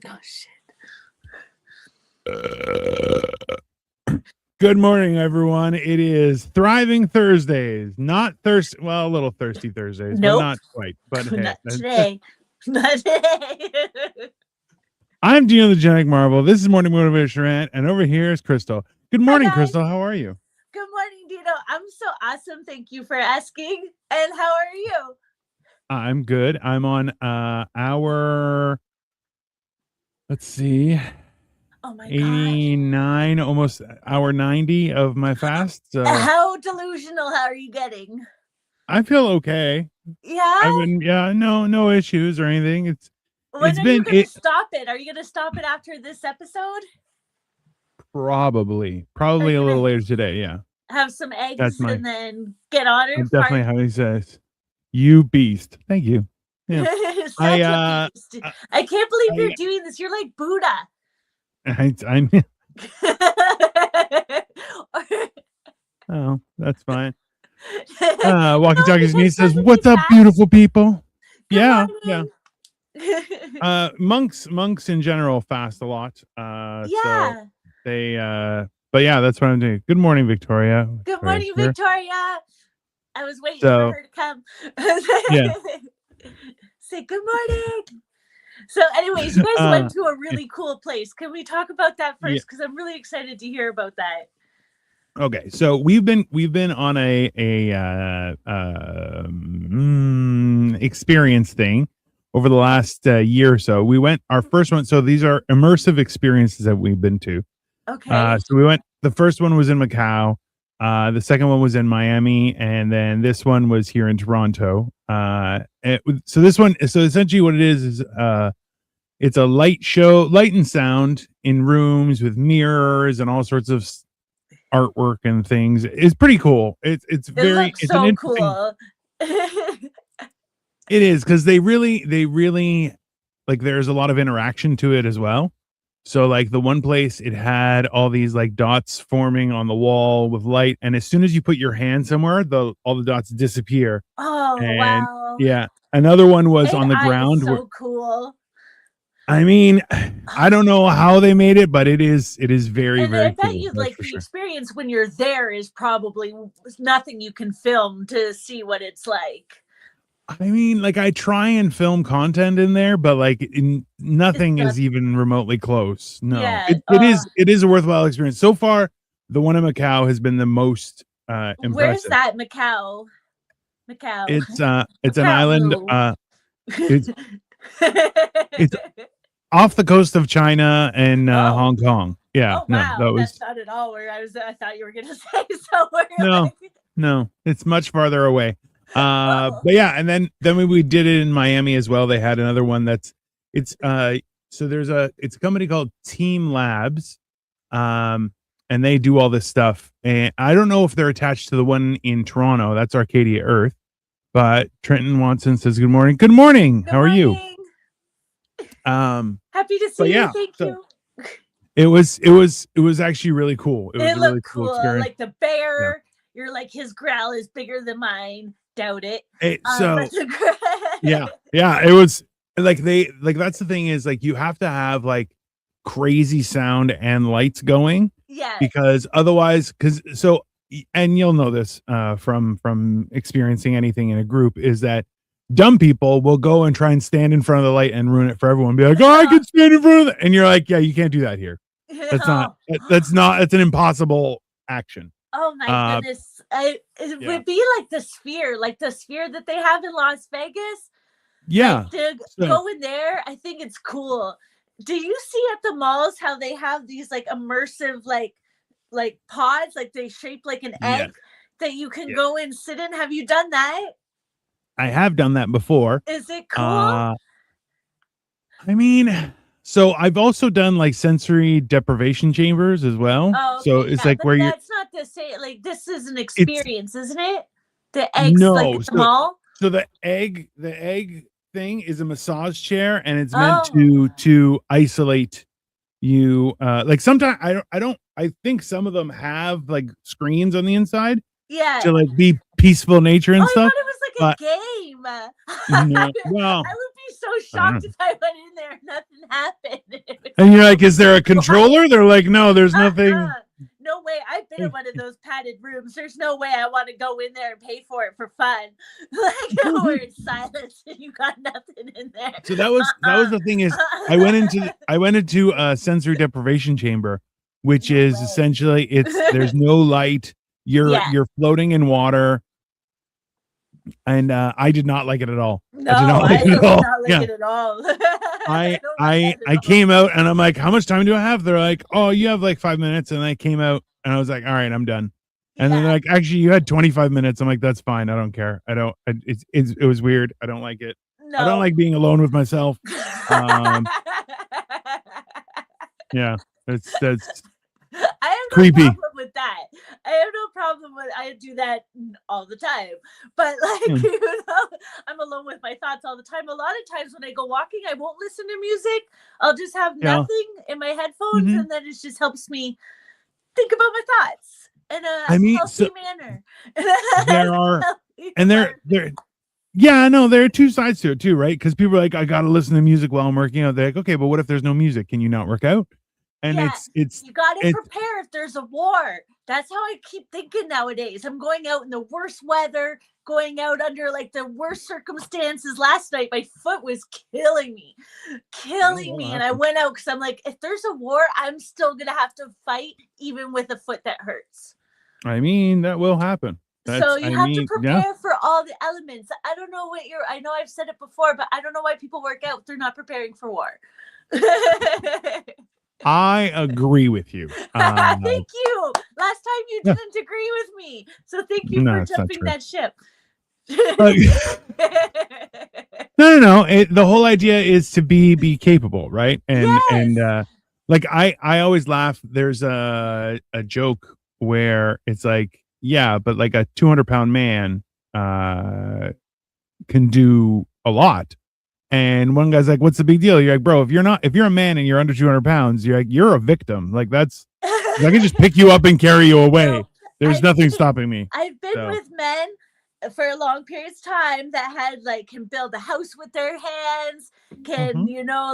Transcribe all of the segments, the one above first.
Oh shit. Good morning, everyone. It is Thriving Thursdays, not thirsty. Well, a little thirsty Thursdays, but Nope. not quite. But hey, Not today. Not today. I'm Dino the Genetic Marvel. This is Morning Motivational Rant, and over here is Crystal. Good morning, guys. Crystal. How are you? Good morning, Dino. I'm so awesome. Thank you for asking. And how are you? I'm good. I'm on hour. Let's see. Oh my 89, almost hour 90 of my fast. So how delusional are you getting? I feel okay. Yeah. No issues or anything. When are you going to stop it? Are you going to stop it after this episode? Probably a little later today. Yeah. Have some eggs and then get on it. That's definitely how he says. You beast. Thank you. Yeah. Such a beast. I can't believe you're doing this. You're like Buddha. I'm. Oh, that's fine. Walkie Talkie's niece says, "What's up, beautiful people?" Good yeah. Monks in general fast a lot. So they but yeah, that's what I'm doing. Good morning, Victoria. Good morning, Victoria. I was waiting for her to come. Yeah. Say good morning. So anyways, you guys went to a really cool place. Can we talk about that first? Because I'm really excited to hear about that. Okay, so we've been on a experience thing over the last year or so. We went our first one. So these are immersive experiences that we've been to. Okay. So we went. The first one was in Macau. The second one was in Miami, and then this one was here in Toronto. So this one, so essentially what it is it's a light show, light and sound in rooms with mirrors and all sorts of artwork and things. It's pretty cool. It's so cool. It is, because they really like, there's a lot of interaction to it as well. So like the one place, it had all these like dots forming on the wall with light, and as soon as you put your hand somewhere, all the dots disappear. Oh, wow. Yeah. Another one was on the ground. So cool. I mean, I don't know how they made it, but it is very, very cool. I bet you like the experience when you're there is probably nothing you can film to see what it's like. I mean, like, I try and film content in there, but like nothing is even remotely close. No, it is a worthwhile experience. So far, the one in Macau has been the most impressive. Where's that, Macau? It's an island. It's off the coast of China and Hong Kong. Yeah. Oh, wow. That's not at all where I thought you were going to say somewhere. No, it's much farther away. But yeah, and then when we did it in Miami as well, they had another one it's a company called Team Labs, and they do all this stuff. And I don't know if they're attached to the one in Toronto. That's Arcadia Earth. But Trenton Watson says, "Good morning." Good morning. How are you? Happy to see you. Thank you. It was actually really cool. It was a really cool experience. Like the bear, you're like, his growl is bigger than mine. Doubt it. It was like that's the thing, is like you have to have like crazy sound and lights going. Yeah. Because otherwise, and you'll know this from experiencing anything in a group, is that dumb people will go and try and stand in front of the light and ruin it for everyone. Be like, "Oh, I can stand in front of it," and you're like, "Yeah, you can't do that here. That's an impossible action." Oh my goodness. It would be like the sphere that they have in Las Vegas. Yeah. Like, go in there. I think it's cool. Do you see at the malls how they have these like immersive like pods, like they shape like an egg that you can go and sit in? Have you done that? I have done that before. Is it cool? I mean, so I've also done like sensory deprivation chambers as well. Oh, okay, so it's like where that's not the same. Like, this is an experience, isn't it? The eggs, like at the mall. So the egg thing is a massage chair, and it's meant to isolate you. Like sometimes I think some of them have like screens on the inside. Yeah. To like be peaceful nature and stuff. I thought it was like a game. No, well, I would be be so shocked if I went in there and nothing happened. And you're like, is there a controller? They're like, no, there's nothing. No way. I've been in one of those padded rooms. There's no way I want to go in there and pay for it for fun. Like, where it's silent and you got nothing in there. So that was the thing is I went into a sensory deprivation chamber, which is essentially there's no light. You're floating in water. And I did not like it at all. No, I did not like it at all. I came out and I'm like, how much time do I have? They're like, oh, you have like 5 minutes. And I came out and I was like, all right, I'm done. And then they're like, actually, you had 25 minutes. I'm like, that's fine. I don't care. It was weird. I don't like it. No. I don't like being alone with myself. Yeah, that's I have no creepy. problem with that. I have no problem with I do that all the time. But I'm alone with my thoughts all the time. A lot of times when I go walking, I won't listen to music. I'll just have nothing in my headphones, and then it just helps me think about my thoughts in a healthy manner. There are two sides to it too, right? Because people are like, I gotta listen to music while I'm working out. They're like, okay, but what if there's no music? Can you not work out? And it's you got to prepare if there's a war. That's how I keep thinking nowadays. I'm going out in the worst weather, going out under like the worst circumstances. Last night, my foot was killing me. And I went out because I'm like, if there's a war, I'm still going to have to fight even with a foot that hurts. I mean, that will happen. So you have to prepare for all the elements. I don't know I know I've said it before, but I don't know why people work out if they're not preparing for war. I agree with you. Thank you. Last time you didn't agree with me. So thank you for jumping that ship. No. The whole idea is to be capable, right? And like I always laugh. There's a joke where it's like, yeah, but like a 200-pound man can do a lot. And one guy's like, what's the big deal? You're like, bro, if you're a man and you're under 200 pounds, you're a victim. Like I can just pick you up and carry you away. There's nothing stopping me. I've been with men for long periods of time that can build a house with their hands, can,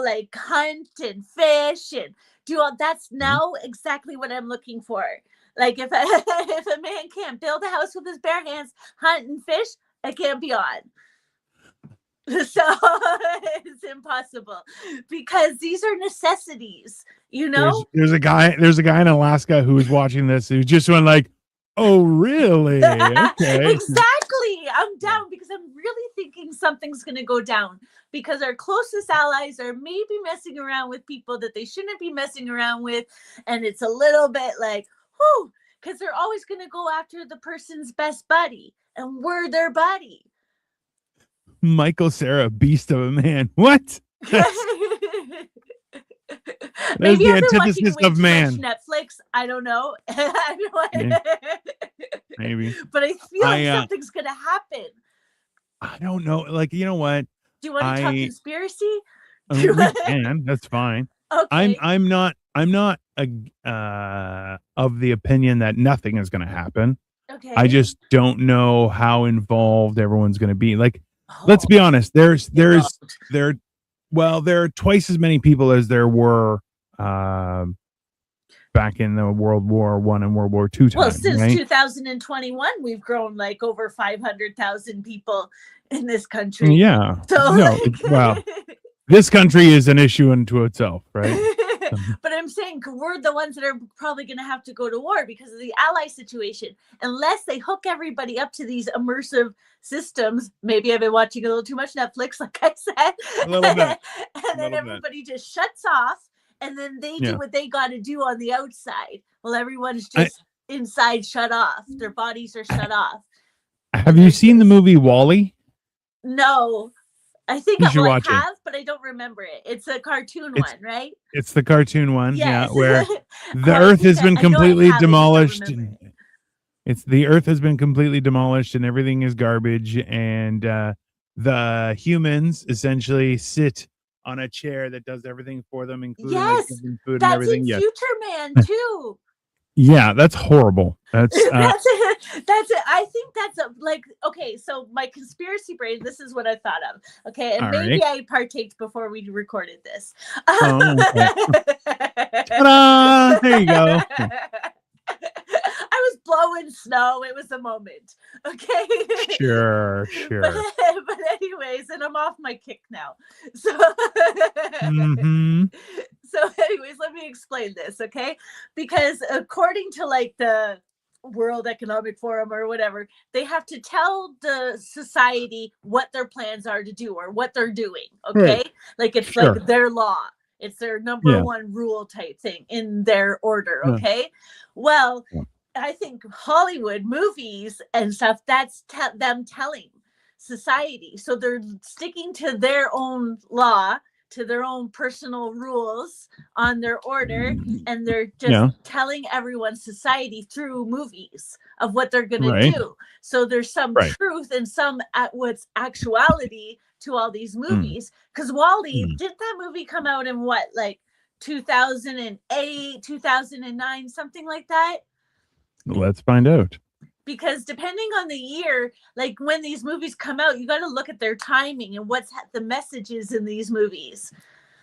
like hunt and fish and do all that's now exactly what I'm looking for. Like if a man can't build a house with his bare hands, hunt and fish, I can't be on. So it's impossible because these are necessities, There's a guy in Alaska who was watching this who just went like, oh really? Okay. Exactly. I'm down because I'm really thinking something's gonna go down because our closest allies are maybe messing around with people that they shouldn't be messing around with, and it's a little bit like, whoo, because they're always gonna go after the person's best buddy, and we're their buddy. Michael Cera, beast of a man. What? Maybe the antithesis of man. Netflix. I don't know. Maybe. But I feel like something's gonna happen. I don't know. Like, you know what? Do you want to talk conspiracy? We can. That's fine. Okay. I'm not of the opinion that nothing is going to happen. Okay. I just don't know how involved everyone's going to be. Like, let's be honest. There are twice as many people as there were back in the World War I and World War II time. Well, since 2021, we've grown like over 500,000 people in this country. Yeah. So this country is an issue unto itself, right? But I'm saying we're the ones that are probably going to have to go to war because of the ally situation. Unless they hook everybody up to these immersive systems. Maybe I've been watching a little too much Netflix, like I said. A little bit. And then everybody just shuts off. And then they do what they got to do on the outside. Well, everyone's just inside shut off. Their bodies are shut off. Have you seen the movie WALL-E? No. I think I have, but I don't remember it. It's a cartoon one, right? It's the cartoon one, where the Earth has been completely demolished. The Earth has been completely demolished, and everything is garbage. And the humans essentially sit on a chair that does everything for them, including food and everything. That's in Future Man too. Yeah, that's horrible. That's That's it. I think that's like, okay, so my conspiracy brain, this is what I thought of. Okay, and All maybe right. I partaked before we recorded this. Oh, okay. Ta-da! There you go. I was blowing snow. It was a moment. Okay. Sure. But anyways, and I'm off my kick now. So Mm-hmm. so anyways, let me explain this, okay? Because according to like the World Economic Forum or whatever, they have to tell the society what their plans are to do or what they're doing, okay? Right. Like it's Sure. like their law. It's their number one rule type thing in their order, okay? Well, I think Hollywood movies and stuff, that's them telling society. So they're sticking to their own law, to their own personal rules on their order, and they're just telling everyone, society, through movies of what they're going to do. So there's some truth and some what's actuality to all these movies. Because Wall-E, did that movie come out in what, like 2008, 2009, something like that? Let's find out. Because depending on the year, like when these movies come out, you got to look at their timing and what's the messages in these movies.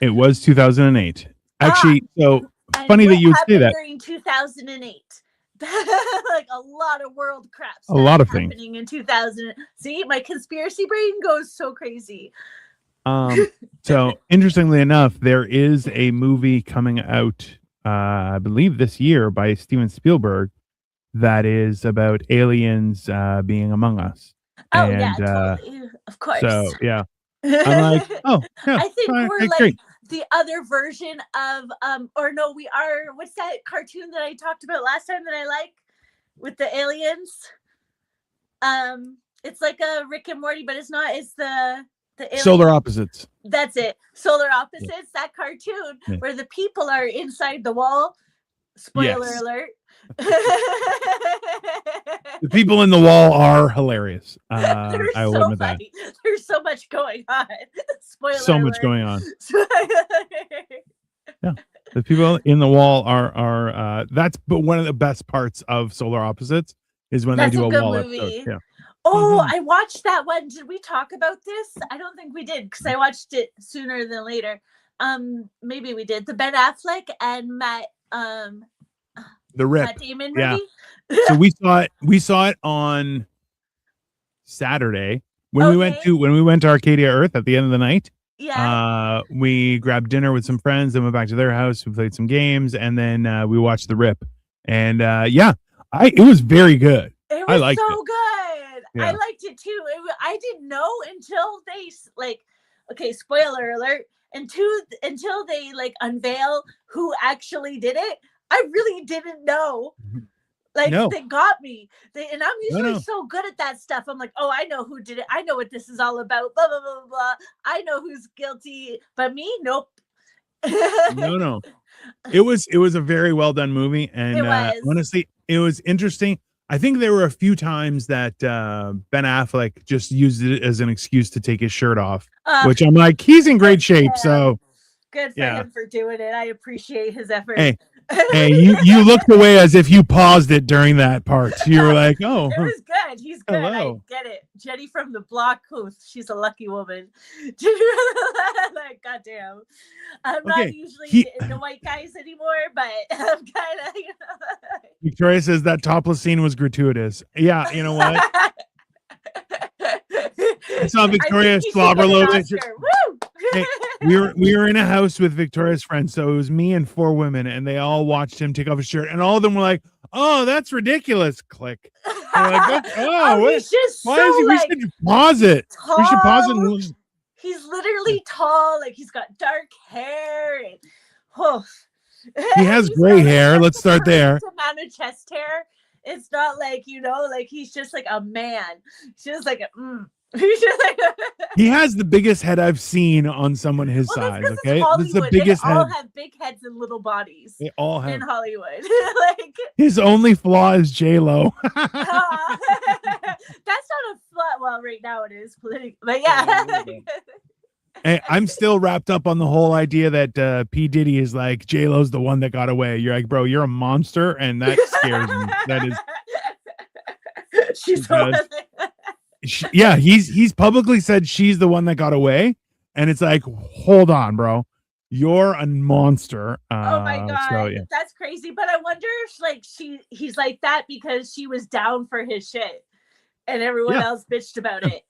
It was 2008. Actually, so funny that you would say that. During 2008. Like a lot of world crap. A lot of things happening in 2000. See, my conspiracy brain goes so crazy. So interestingly enough, there is a movie coming out, I believe this year, by Steven Spielberg that is about aliens being among us. Oh, and, yeah, totally. Of course. So, yeah. I'm like, oh, yeah. I think we're like great. The other version of, or no, we are, what's that cartoon that I talked about last time that I like with the aliens? It's like a Rick and Morty, but it's not, it's the alien. Solar Opposites. That's it. Solar Opposites, that cartoon where the people are inside the wall. Spoiler alert. The people in the wall are hilarious. I will admit that. There's so much going on. Spoiler so alert. Much going on. Yeah, the people in the wall are that's but one of the best parts of Solar Opposites is when they do a wall movie. episode. Yeah. Oh, I watched that one. Did we talk about this? I don't think we did because I watched it sooner than later. Maybe we did. The Ben Affleck and Matt The Rip. Matt Damon movie. Yeah. So we saw it on Saturday when we went to Arcadia Earth at the end of the night. Yeah. We grabbed dinner with some friends, then went back to their house. We played some games, and then we watched The Rip. And it was very good. It was I liked so it. Good. Yeah. I liked it too. I didn't know until they spoiler alert, until they unveil who actually did it. I really didn't know. They got me. And I'm usually so good at that stuff. I'm like, oh, I know who did it. I know what this is all about. Blah, blah, blah, blah. I know who's guilty. But me, nope. No. It was a very well done movie. And honestly, it was interesting. I think there were a few times that Ben Affleck just used it as an excuse to take his shirt off, which I'm like, he's in great shape. So good for him for doing it. I appreciate his effort. Hey, you looked away as if you paused it during that part. You were like, oh. It was good. He's good. Hello. I get it. Jenny from the block, she's a lucky woman. Goddamn. I'm not usually into white guys anymore, but I'm kind of. Victoria says that topless scene was gratuitous. Yeah, you know what? I saw Victoria slobber load. Hey, we were in a house with Victoria's friends, so it was me and 4 women, and they all watched him take off his shirt, and all of them were like, "Oh, that's ridiculous!" Click. Like, we should pause it. Tall. We should pause it. He's literally tall, he's got dark hair, and he has gray hair. Let's start there. Amount of chest hair. It's not he's just like a man. It's just like he has the biggest head I've seen on someone his size. Okay, this is the biggest head. They all have big heads and little bodies. They all have in Hollywood. His only flaw is J-Lo. That's not a flaw. Well, right now it is politically, but yeah. Hey, I'm still wrapped up on the whole idea that P. Diddy is like J-Lo's the one that got away. You're like, bro, you're a monster, and that scares me. That is. She's the one that... Yeah, he's publicly said she's the one that got away, and it's like, hold on, bro, you're a monster. Oh my god, so, yeah. that's crazy. But I wonder if like he's like that because she was down for his shit, and everyone else bitched about it.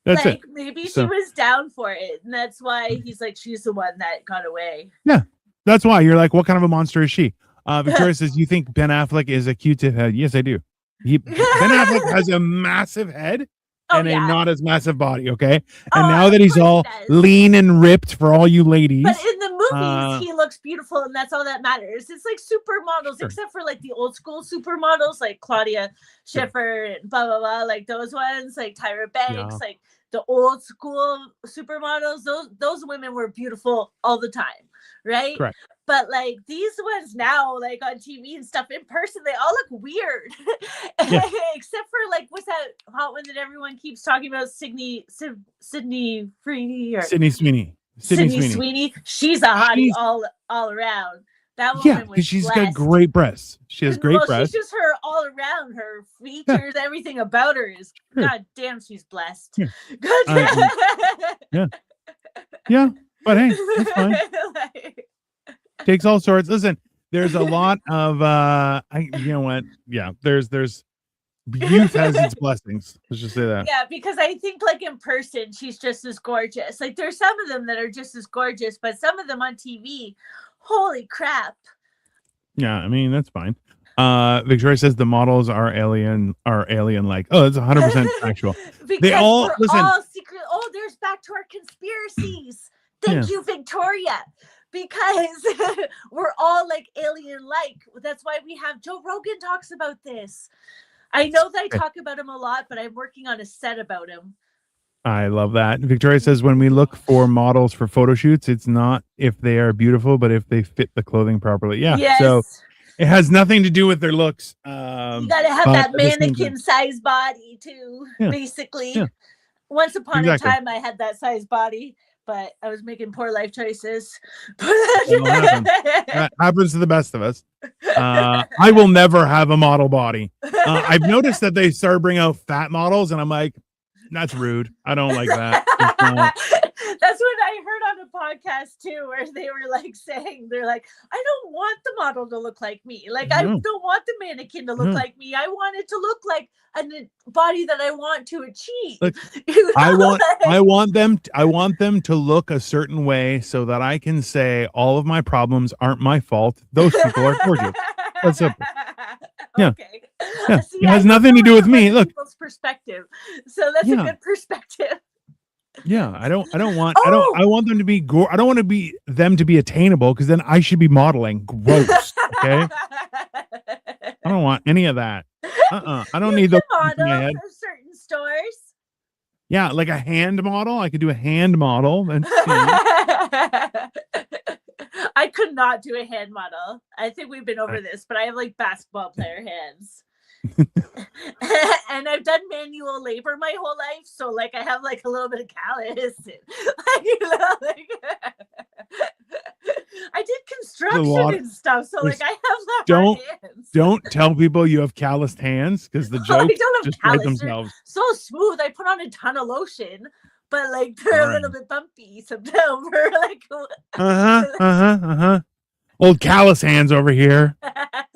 That's like it. Maybe she was down for it, and that's why he's like, she's the one that got away. Yeah, that's why you're like, what kind of a monster is she? Victoria says, you think Ben Affleck is a Q-tip head? Yes, I do. Ben Affleck has a massive head and a not as massive body, okay? And now that he's all lean and ripped for all you ladies. But in the movies, he looks beautiful, and that's all that matters. It's like supermodels, except for like the old school supermodels, like Claudia Schiffer and blah, blah, blah, like those ones, like Tyra Banks, like the old school supermodels. Those women were beautiful all the time, right? Correct. But like these ones now, like on TV and stuff, in person, they all look weird. Except for like, what's that hot one that everyone keeps talking about? Sydney Sweeney. Sydney Sweeney. She's a hottie all around. That woman was she's blessed. got great breasts. She has great breasts. She's just her all around. Her features, everything about her is god damn. She's blessed. Yeah, but hey, that's fine. Takes all sorts. Listen, there's a lot of you know what? Yeah, there's youth has its blessings. Let's just say that. Yeah, because I think like in person, she's just as gorgeous. Like there's some of them that are just as gorgeous, but some of them on TV, holy crap. Yeah, I mean that's fine. Victoria says the models are alien like. Oh, that's 100% factual. They all secret. Oh, there's back to our conspiracies. Thank you, Victoria. Because we're all like alien-like. That's why we have Joe Rogan talks about this. I know that I talk about him a lot, but I'm working on a set about him. I love that. Victoria says when we look for models for photo shoots, it's not if they are beautiful, but if they fit the clothing properly. Yeah. Yes. So it has nothing to do with their looks. You got to have that mannequin size body too, basically. Yeah. Once upon a time, I had that size body, but I was making poor life choices. That happens to the best of us. I will never have a model body. I've noticed that they started bringing out fat models, and I'm like, that's rude. I don't like that. That's what I heard on a podcast too, where they were like saying, they're like, I don't want the model to look like me. Like, I don't want the mannequin to look like me. I want it to look like a body that I want to achieve. Look, I want them to look a certain way so that I can say all of my problems aren't my fault. Those people are gorgeous. That's simple. Yeah. Okay. Yeah. See, it has nothing to do with me. Look, people's perspective. So that's a good perspective. Yeah, I want I don't want them to be attainable, because then I should be modeling. Gross. Okay. I don't want any of that. I don't need those in my head. For certain stores. Yeah, like a hand model. I could do a hand model. And I could not do a hand model. I think we've been over this, but I have like basketball player hands. And I've done manual labor my whole life, so like I have like a little bit of callus. I did construction and stuff, so like I have hands. Don't tell people you have calloused hands, because the jokes just write themselves. So smooth. I put on a ton of lotion, but like they're a little bit bumpy sometimes. Old callous hands over here.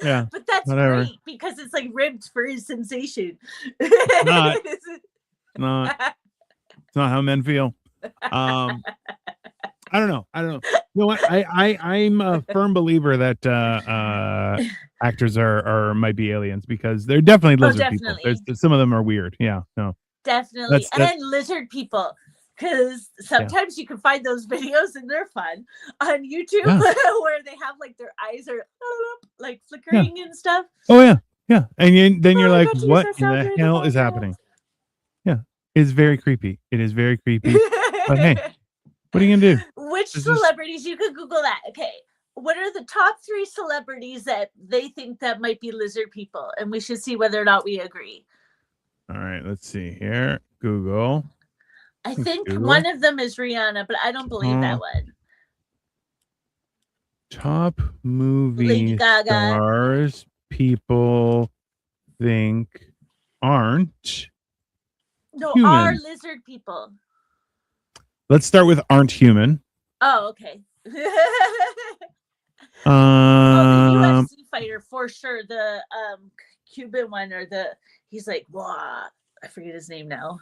Yeah, but that's great because it's like ribbed for his sensation. It's not how men feel. I don't know. You know what? I'm a firm believer that actors might be aliens, because they're definitely lizard people. Some of them are weird. Yeah, no, definitely. And lizard people. Because sometimes you can find those videos and they're fun on YouTube where they have like their eyes are like flickering and stuff. Oh yeah. And then you're like, what in the hell is happening? Yeah, it's very creepy. It is very creepy. But hey, what are you gonna do? Which celebrities, you could Google that. Okay, what are the top 3 celebrities that they think that might be lizard people, and we should see whether or not we agree. All right, let's see here. Google. I think one of them is Rihanna, but I don't believe that one. Top movie stars people think aren't No, are human. lizard people. Let's start with aren't human. Oh, okay. Um, Oh, the UFC fighter for sure. The Cuban one, or he's like, wow, I forget his name now.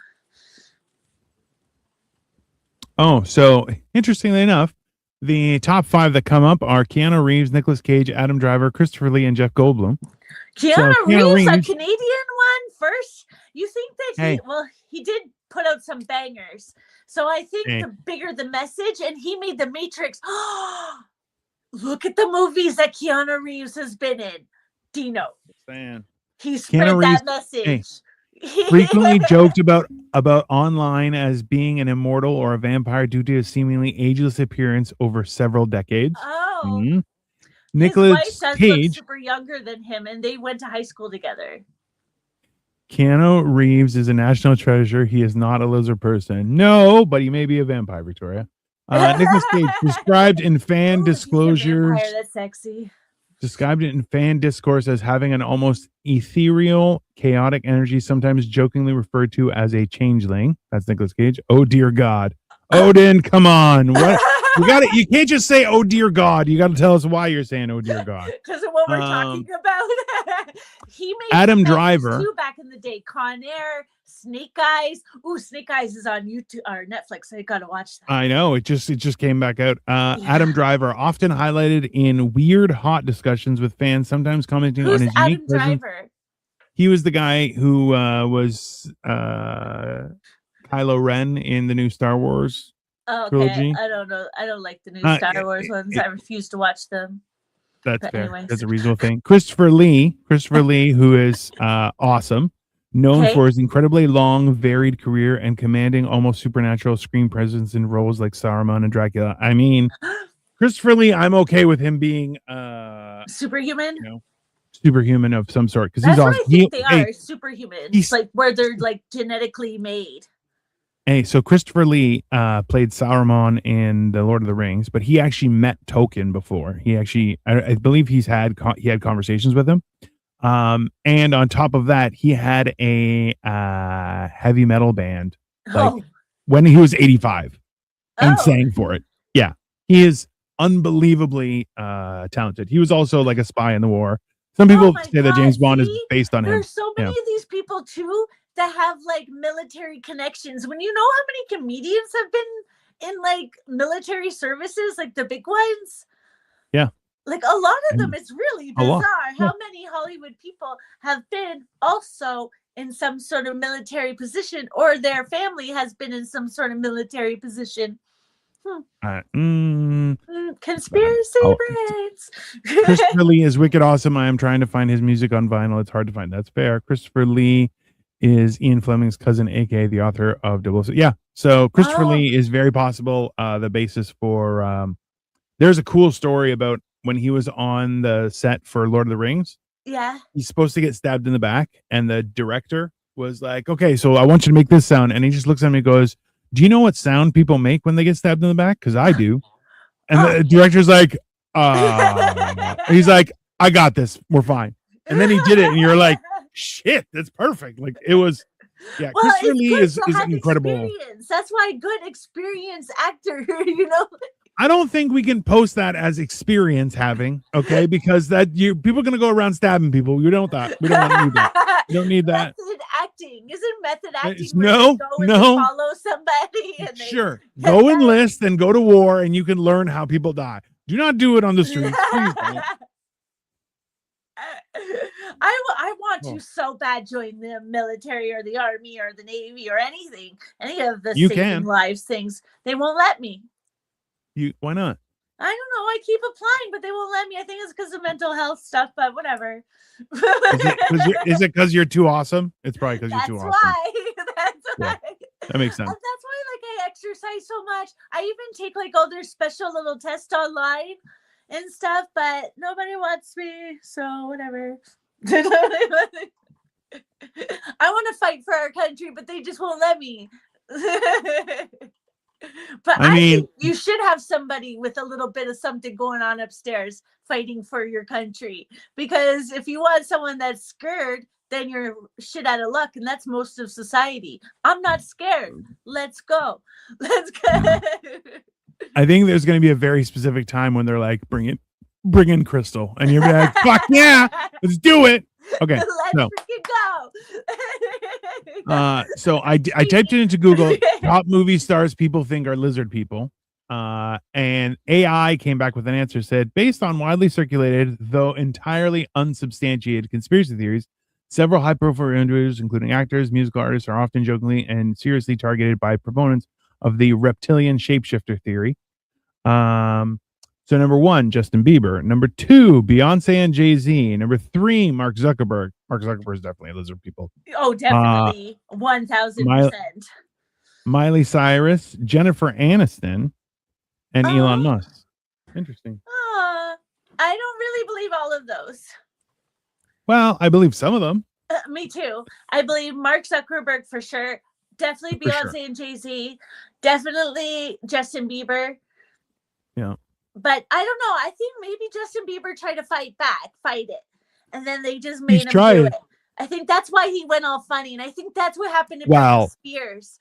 Oh, so interestingly enough, the top 5 that come up are Keanu Reeves, Nicolas Cage, Adam Driver, Christopher Lee, and Jeff Goldblum. Keanu Reeves, a Canadian one first. You think that he did put out some bangers. So I think the bigger the message, and he made The Matrix. Look at the movies that Keanu Reeves has been in. Dino. He spread that message. Frequently joked about online as being an immortal or a vampire due to his seemingly ageless appearance over several decades. Oh. Mm-hmm. Nicolas Cage does look super younger than him, and they went to high school together. Keanu Reeves is a national treasure. He is not a lizard person. No, but he may be a vampire, Victoria. Nicolas Cage described in fan disclosures. That's sexy. Described it in fan discourse as having an almost ethereal, chaotic energy, sometimes jokingly referred to as a changeling. That's Nicolas Cage. Oh dear God, Odin, come on! What you got? You can't just say "Oh dear God." You got to tell us why you're saying "Oh dear God." Because of what we're talking about. He made Adam Driver too back in the day. Con Air, Snake Eyes. Ooh, Snake Eyes is on YouTube or Netflix. I gotta watch that. I know it just came back out. Adam Driver, often highlighted in weird hot discussions with fans, sometimes commenting on his unique presence. Driver? He was the guy who was Kylo Ren in the new Star Wars trilogy. I don't know. I don't like the new Star Wars ones. I refuse to watch them. That's fair. Anyways. That's a reasonable thing. Christopher Lee, who is awesome, known for his incredibly long, varied career and commanding almost supernatural screen presence in roles like Saruman and Dracula. I mean, Christopher Lee, I'm okay with him being superhuman. Superhuman of some sort, because he's awesome. I think they are superhuman. It's like where they're like genetically made. Hey, so Christopher Lee played Saruman in The Lord of the Rings, but he actually met Tolkien before. He actually, I believe he had conversations with him. And on top of that, he had a heavy metal band when he was 85 and sang for it. Yeah, he is unbelievably talented. He was also like a spy in the war. Some people say that James Bond is based on him. There's so many of these people too that have like military connections. When you know how many comedians have been in like military services, like the big ones. Yeah. Like a lot of them, it's really bizarre how many Hollywood people have been also in some sort of military position, or their family has been in some sort of military position. Conspiracy brains. Christopher Lee is wicked awesome. I am trying to find his music on vinyl. It's hard to find. That's fair. Christopher Lee is Ian Fleming's cousin, aka the author of 007. Yeah. So Christopher Lee is very possible the basis for there's a cool story about when he was on the set for Lord of the Rings. Yeah. He's supposed to get stabbed in the back, and the director was like, okay, so I want you to make this sound. And he just looks at me and goes, do you know what sound people make when they get stabbed in the back? Because I do. And the director's like, he's like, I got this. We're fine. And then he did it, and you're like, shit, that's perfect. Like it was, yeah. Well, Christopher Lee is incredible. Experience. That's why good experienced actor, you know. I don't think we can post that as experience having, okay? Because people are gonna go around stabbing people. We don't need that. You don't need that. Method acting. Isn't method acting? No. Follow somebody. And sure. Go enlist and go to war, and you can learn how people die. Do not do it on the streets. Please don't. I want to so bad join the military or the army or the Navy or anything. Any of the saving lives things. They won't let me. Why not? I don't know. I keep applying, but they won't let me. I think it's because of mental health stuff, but whatever. Is it because you're too awesome? It's probably because you're too awesome. That's why. That makes sense. And that's why, like, I exercise so much. I even take like all their special little tests online and stuff, but nobody wants me, so whatever. I want to fight for our country, but they just won't let me. But I think you should have somebody with a little bit of something going on upstairs fighting for your country, because if you want someone that's scared, then you're shit out of luck, and that's most of society. I'm not scared. Let's go. Let's go. I think there's going to be a very specific time when they're like, bring in Crystal, and you're like, fuck yeah, let's do it. Okay, let's freaking go. So I typed it into Google. Top movie stars people think are lizard people. And AI came back with an answer, said, based on widely circulated, though entirely unsubstantiated conspiracy theories, several high-profile individuals, including actors, musical artists, are often jokingly and seriously targeted by proponents of the reptilian shapeshifter theory. So number 1, Justin Bieber. Number 2, Beyonce and Jay-Z. Number 3, Mark Zuckerberg. Mark Zuckerberg is definitely a lizard people. Oh, definitely. 1000%. Miley Cyrus, Jennifer Aniston, and Elon Musk. Interesting. I don't really believe all of those. Well, I believe some of them. Me too. I believe Mark Zuckerberg for sure. Definitely Beyonce and Jay-Z. Definitely Justin Bieber. Yeah. But I don't know. I think maybe Justin Bieber tried to fight it. And then they just made him do it. I think that's why he went all funny. And I think that's what happened to Britney Spears.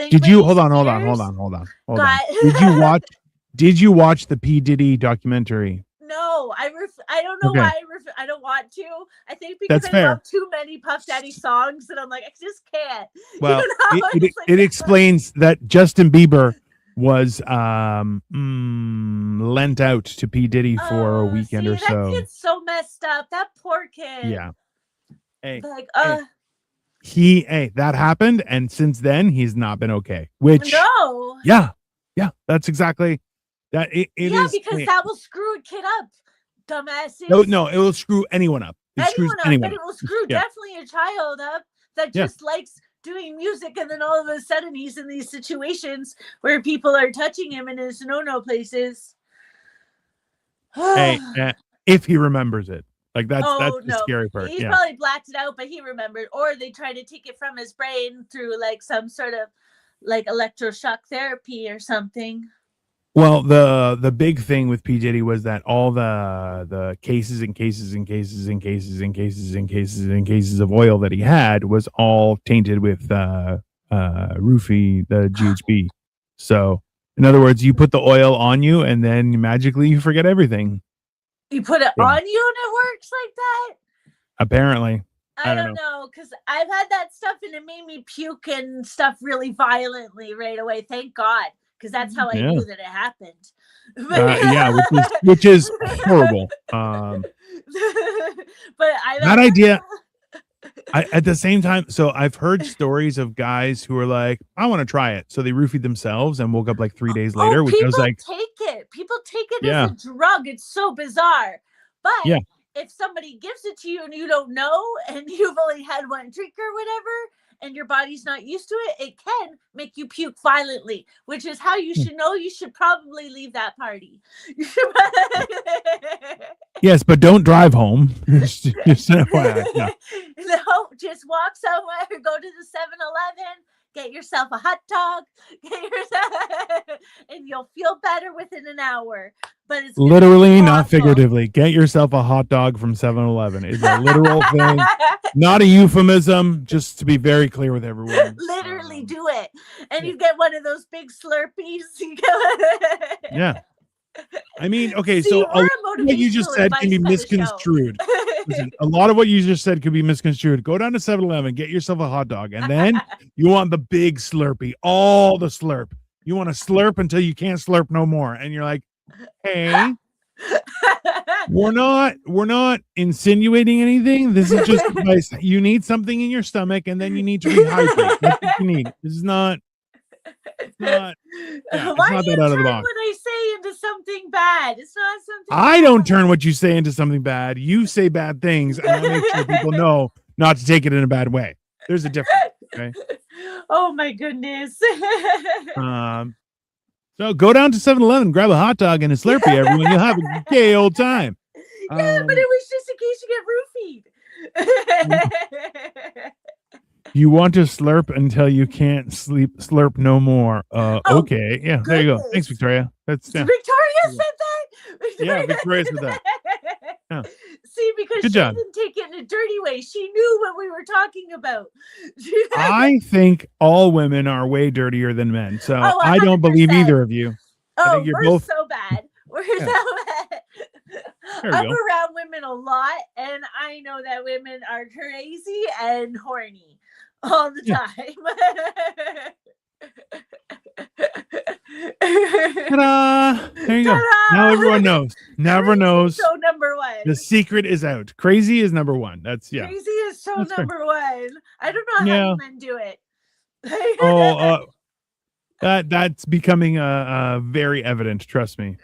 Did you hold on. Did you watch the P. Diddy documentary? No, I don't know why I don't want to. I think because That's I fair. love too many Puff Daddy songs, and I'm like, I just can't. Well, it explains that Justin Bieber was lent out to P. Diddy for a weekend or so. That kid's so messed up. That poor kid. Yeah. Hey, like, that happened, and since then he's not been okay. Which yeah, that's exactly that. It is because that will screw a kid up, dumbasses. No, it will screw anyone up. But it will screw definitely a child up that just likes doing music, and then all of a sudden he's in these situations where people are touching him in his no places. If he remembers it. Like that's the scary part. He's probably blacked it out, but he remembered. Or they tried to take it from his brain through like some sort of like electroshock therapy or something. Well, the big thing with P. Diddy was that all the cases of oil that he had was all tainted with roofie, the GHB. So in other words, you put the oil on you and then magically you forget everything. You put it on you and it works like that? Apparently. I don't know, because I've had that stuff and it made me puke and stuff really violently right away. Thank God, because that's how I knew that it happened. Which is horrible. But that idea. At the same time, so I've heard stories of guys who are like, I want to try it. So they roofied themselves and woke up like 3 days later. Which was like, people take it as a drug. It's so bizarre. But if somebody gives it to you and you don't know, and you've only had one drink or whatever, and your body's not used to it, it can make you puke violently, which is how you should know you should probably leave that party. Yes, but don't drive home. just No, just walk somewhere, go to the 7-Eleven, get yourself a hot dog, and you'll feel better within an hour. But it's literally, not figuratively. Get yourself a hot dog from 7-Eleven. It's a literal thing, not a euphemism, just to be very clear with everyone. Literally do it. And you get one of those big Slurpees. Yeah. I mean, okay, so a lot of what you just said can be misconstrued. Listen, a lot of what you just said could be misconstrued. Go down to 7-Eleven, get yourself a hot dog, and then you want the big Slurpee, all the slurp. You want to slurp until you can't slurp no more. And you're like, hey, we're not insinuating anything. This is just advice. You need something in your stomach, and then you need to rehydrate. That's what you need. This is not. Why do you turn what I say into something bad? It's not something. I don't turn what you say into something bad. You say bad things, and I make sure people know not to take it in a bad way. There's a difference. Okay. Oh my goodness. So go down to 7-Eleven, grab a hot dog and a Slurpee, everyone. You'll have a gay old time. Yeah, but it was just in case you get roofied. You want to slurp until you can't slurp no more. Okay. Yeah, there you go. Thanks, Victoria. Victoria said that? Yeah, Victoria said that. Yeah. See, because because Good she job. didn't take it in a dirty way. She knew what we were talking about. I think all women are way dirtier than men, so Oh, I don't believe 100%. either of you. I think Oh, you're we're both. so bad. We're Yeah, so bad. there we I'm go. around women a lot, and I know that women are crazy and horny all the Yeah. time. Ta-da! There you go. Now Ta-da! everyone knows. Never Crazy knows. show number one. The secret is out. Crazy is number one. That's Crazy is show That's fair. number one. I don't know how Yeah. you men do it. Oh, that's becoming very evident. Trust me.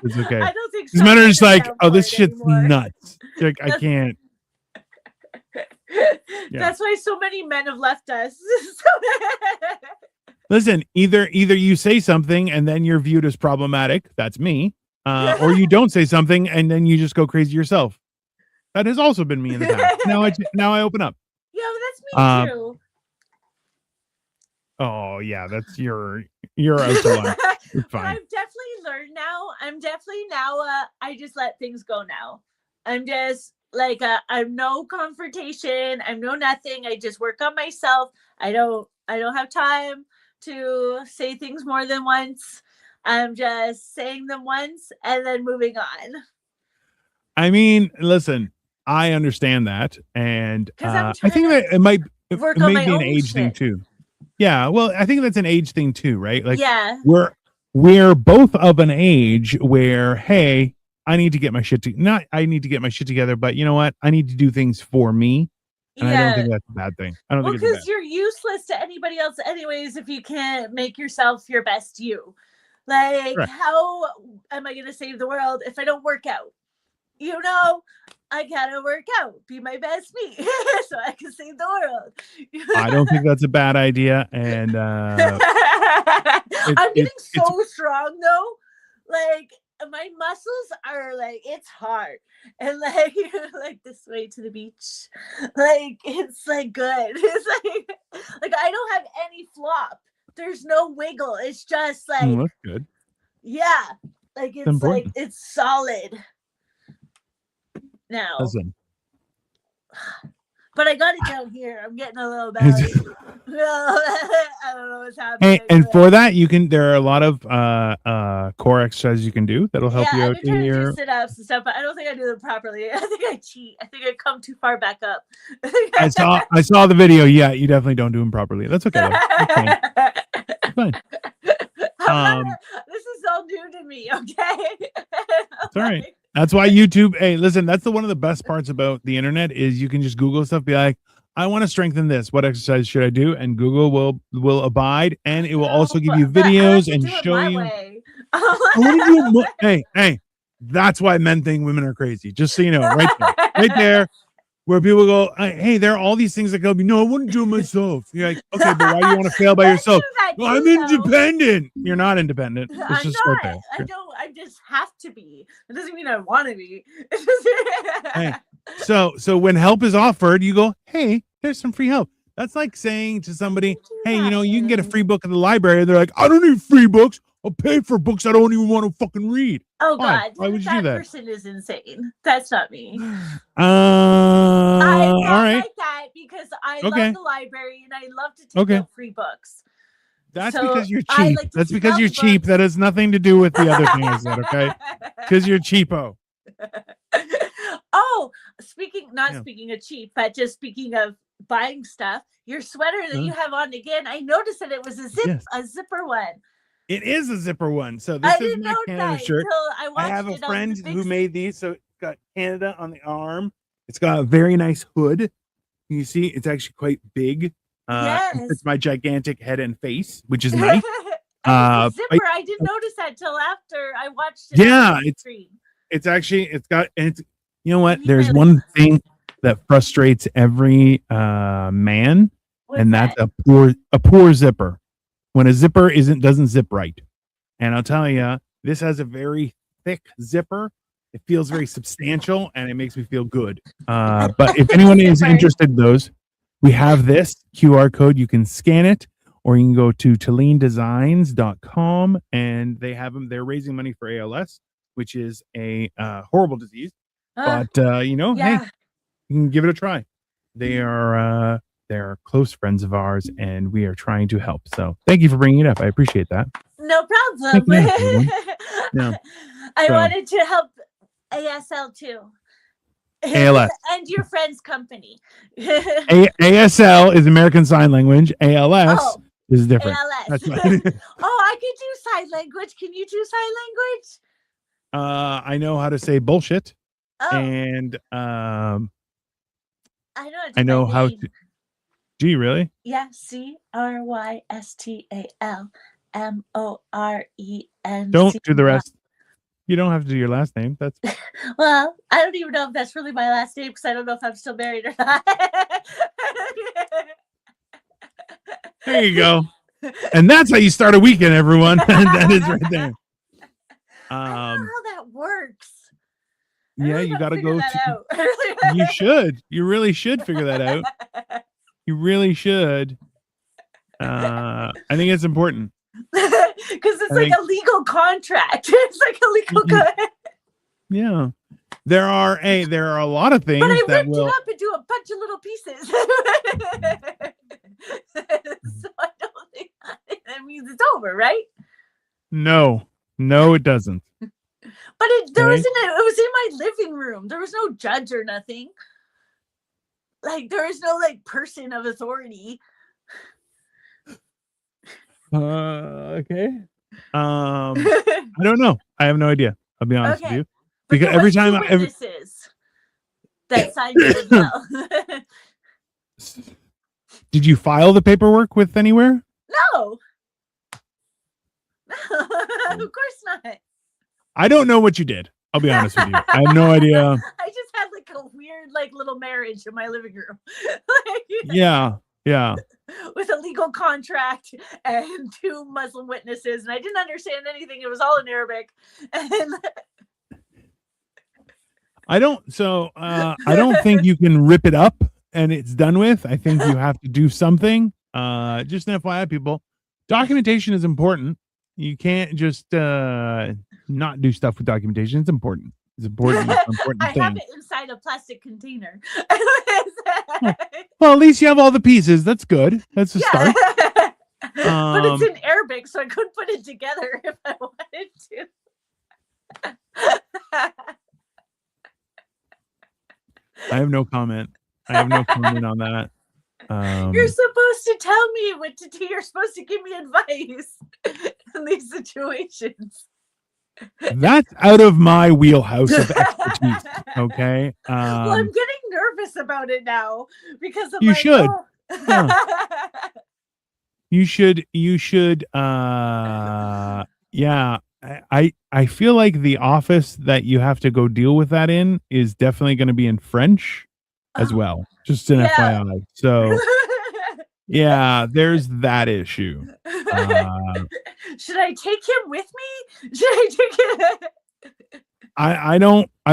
It's okay. I don't think These some men are men just like, down oh, for this it shit's anymore. nuts. Like, I can't. Yeah. That's why so many men have left us. Listen, either you say something and then you're viewed as problematic. That's me. Or you don't say something and then you just go crazy yourself. That has also been me in the past. Now I open up. Yeah, but that's me too. Oh yeah, that's you're out to lunch. It's fine. I've definitely learned now. I just let things go now. I'm just like I'm no confrontation. I'm no nothing. I just work on myself. I don't have time to say things more than once. I'm just saying them once and then moving on. I mean, listen, I understand that, and I'm I think that it might be an age shit. thing too. Yeah, well, I think that's an age thing too, right? Like, yeah, we're both of an age where, hey, I need to get my shit together, but you know what? I need to do things for me, and I don't think that's a bad thing. I don't think it's because you're useless to anybody else, anyways, if you can't make yourself your best you. Like, Correct. how am I going to save the world if I don't work out? You know, I gotta work out, be my best me, so I can save the world. I don't think that's a bad idea, and I'm getting so strong though. Like, my muscles are like, it's hard, and like this way to the beach, like it's like good. It's like I don't have any flop. There's no wiggle. It's just like that's good. Yeah, like it's important. like it's solid. Now, Listen. But I got it down here. I'm getting a little belly. I don't know what's happening. Hey, and for that, there are a lot of core exercises you can do that'll help you out. I've been trying to do sit-ups and stuff, but I don't think I do them properly. I think I cheat. I think I come too far back up. I saw the video. Yeah, you definitely don't do them properly. That's okay. That's fine. This is all new to me. Okay. It's all right. That's why YouTube. Hey, listen. That's one of the best parts about the internet is you can just Google stuff. Be like, I want to strengthen this. What exercise should I do? And Google will abide, and it will also give you videos and show you. Hey, that's why men think women are crazy. Just so you know, right there, where people go, hey, there are all these things that go. No, I wouldn't do it myself. You're like, okay, but why do you want to fail by yourself? Well, I'm independent. You're not independent. Let's just start there. I just have to be. It doesn't mean I want to be. Hey, so when help is offered, you go, hey, there's some free help. That's like saying to somebody, hey, you can get a free book at the library. They're like, I don't need free books. I'll pay for books I don't even want to fucking read. Oh God, why would you do that? That person is insane. That's not me. All right. Like that because I love the library and I love to take out free books. That's because you're cheap. That's because you're cheap. That has nothing to do with the other thing I said, okay? Because you're cheapo. Oh, speaking of cheap, but just speaking of buying stuff, your sweater that you have on again, I noticed that it was a zipper one. It is a zipper one. So this is my Canada shirt. I have a friend who made these. So it's got Canada on the arm. It's got a very nice hood. You see, it's actually quite big. It's my gigantic head and face, which is nice. Zipper. I didn't notice that till after I watched it. Yeah, it's actually you know what? There's one thing that frustrates every man, and that's a poor zipper. When a zipper doesn't zip right. And I'll tell you, this has a very thick zipper. It feels very substantial and it makes me feel good. But if anyone is interested in those, we have this QR code. You can scan it or you can go to TaleneDesigns.com and they have them. They're raising money for ALS, which is a horrible disease. Uh, but you know, hey, yeah. you can give it a try. They're close friends of ours, and we are trying to help. So thank you for bringing it up. I appreciate that. No problem. Thank you, everyone. Yeah. I So wanted to help ASL too. ALS. And your friend's company. ASL is American Sign Language. ALS Oh, is different. ALS. That's right. Oh, I can do sign language. Can you do sign language? I know how to say bullshit, Oh, and I know how to I do my know how name. to. Do you really? Yeah, CRYSTALMORENC. Don't do the rest. You don't have to do your last name. That's Well, I don't even know if that's really my last name because I don't know if I'm still married or not. there you go. And that's how you start a weekend, everyone. That is right there. I don't know how that works. Yeah, you got to go that out. You should. You really should figure that out. You really should. I think it's important because it's like a legal contract. It's like a legal contract. Yeah. There are a lot of things but I that ripped it up into a bunch of little pieces. So I don't think that means it's over, right? No, it doesn't. But it was in my living room. There was no judge or nothing. Like there is no like person of authority. Okay. I don't know. I have no idea. I'll be honest with you. But Because every time that signed it as well. Did you file the paperwork with anywhere? No. Of course not. I don't know what you did. I'll be honest with you. I have no idea. I just had like a weird like little marriage in my living room. Yeah. With a legal contract and 2 Muslim witnesses, and I didn't understand anything. It was all in Arabic. And I don't think you can rip it up and it's done with. I think you have to do something. Just an FYI, people. Documentation is important. You can't just not do stuff with documentation. It's important. It's important. It's an important I thing. have it inside a plastic container. Well, at least you have all the pieces. That's good. That's a start. But it's in Arabic, so I couldn't put it together if I wanted to. I have no comment. on that. You're supposed to tell me what to do. You're supposed to give me advice in these situations. That's out of my wheelhouse of expertise. Okay. Well, I'm getting nervous about it now because you should. Yeah. You should. Yeah. I feel like the office that you have to go deal with that in is definitely going to be in French as well. Just an FYI. So yeah, there's that issue. Should I take him with me? Should I take him? I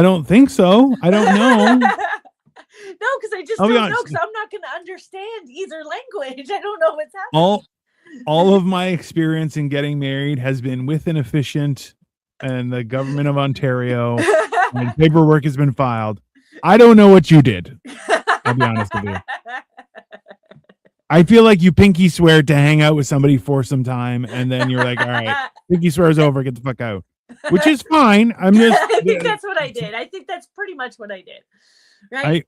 don't think so. I don't know. No, because I just don't know, because I'm not going to understand either language. I don't know what's happening. All of my experience in getting married has been with an officiant and the government of Ontario, and paperwork has been filed. I don't know what you did. I'll be honest with you. I feel like you pinky swear to hang out with somebody for some time, and then you're like, all right, pinky swear is over, get the fuck out. Which is fine. I think that's what I did. I think that's pretty much what I did. Right?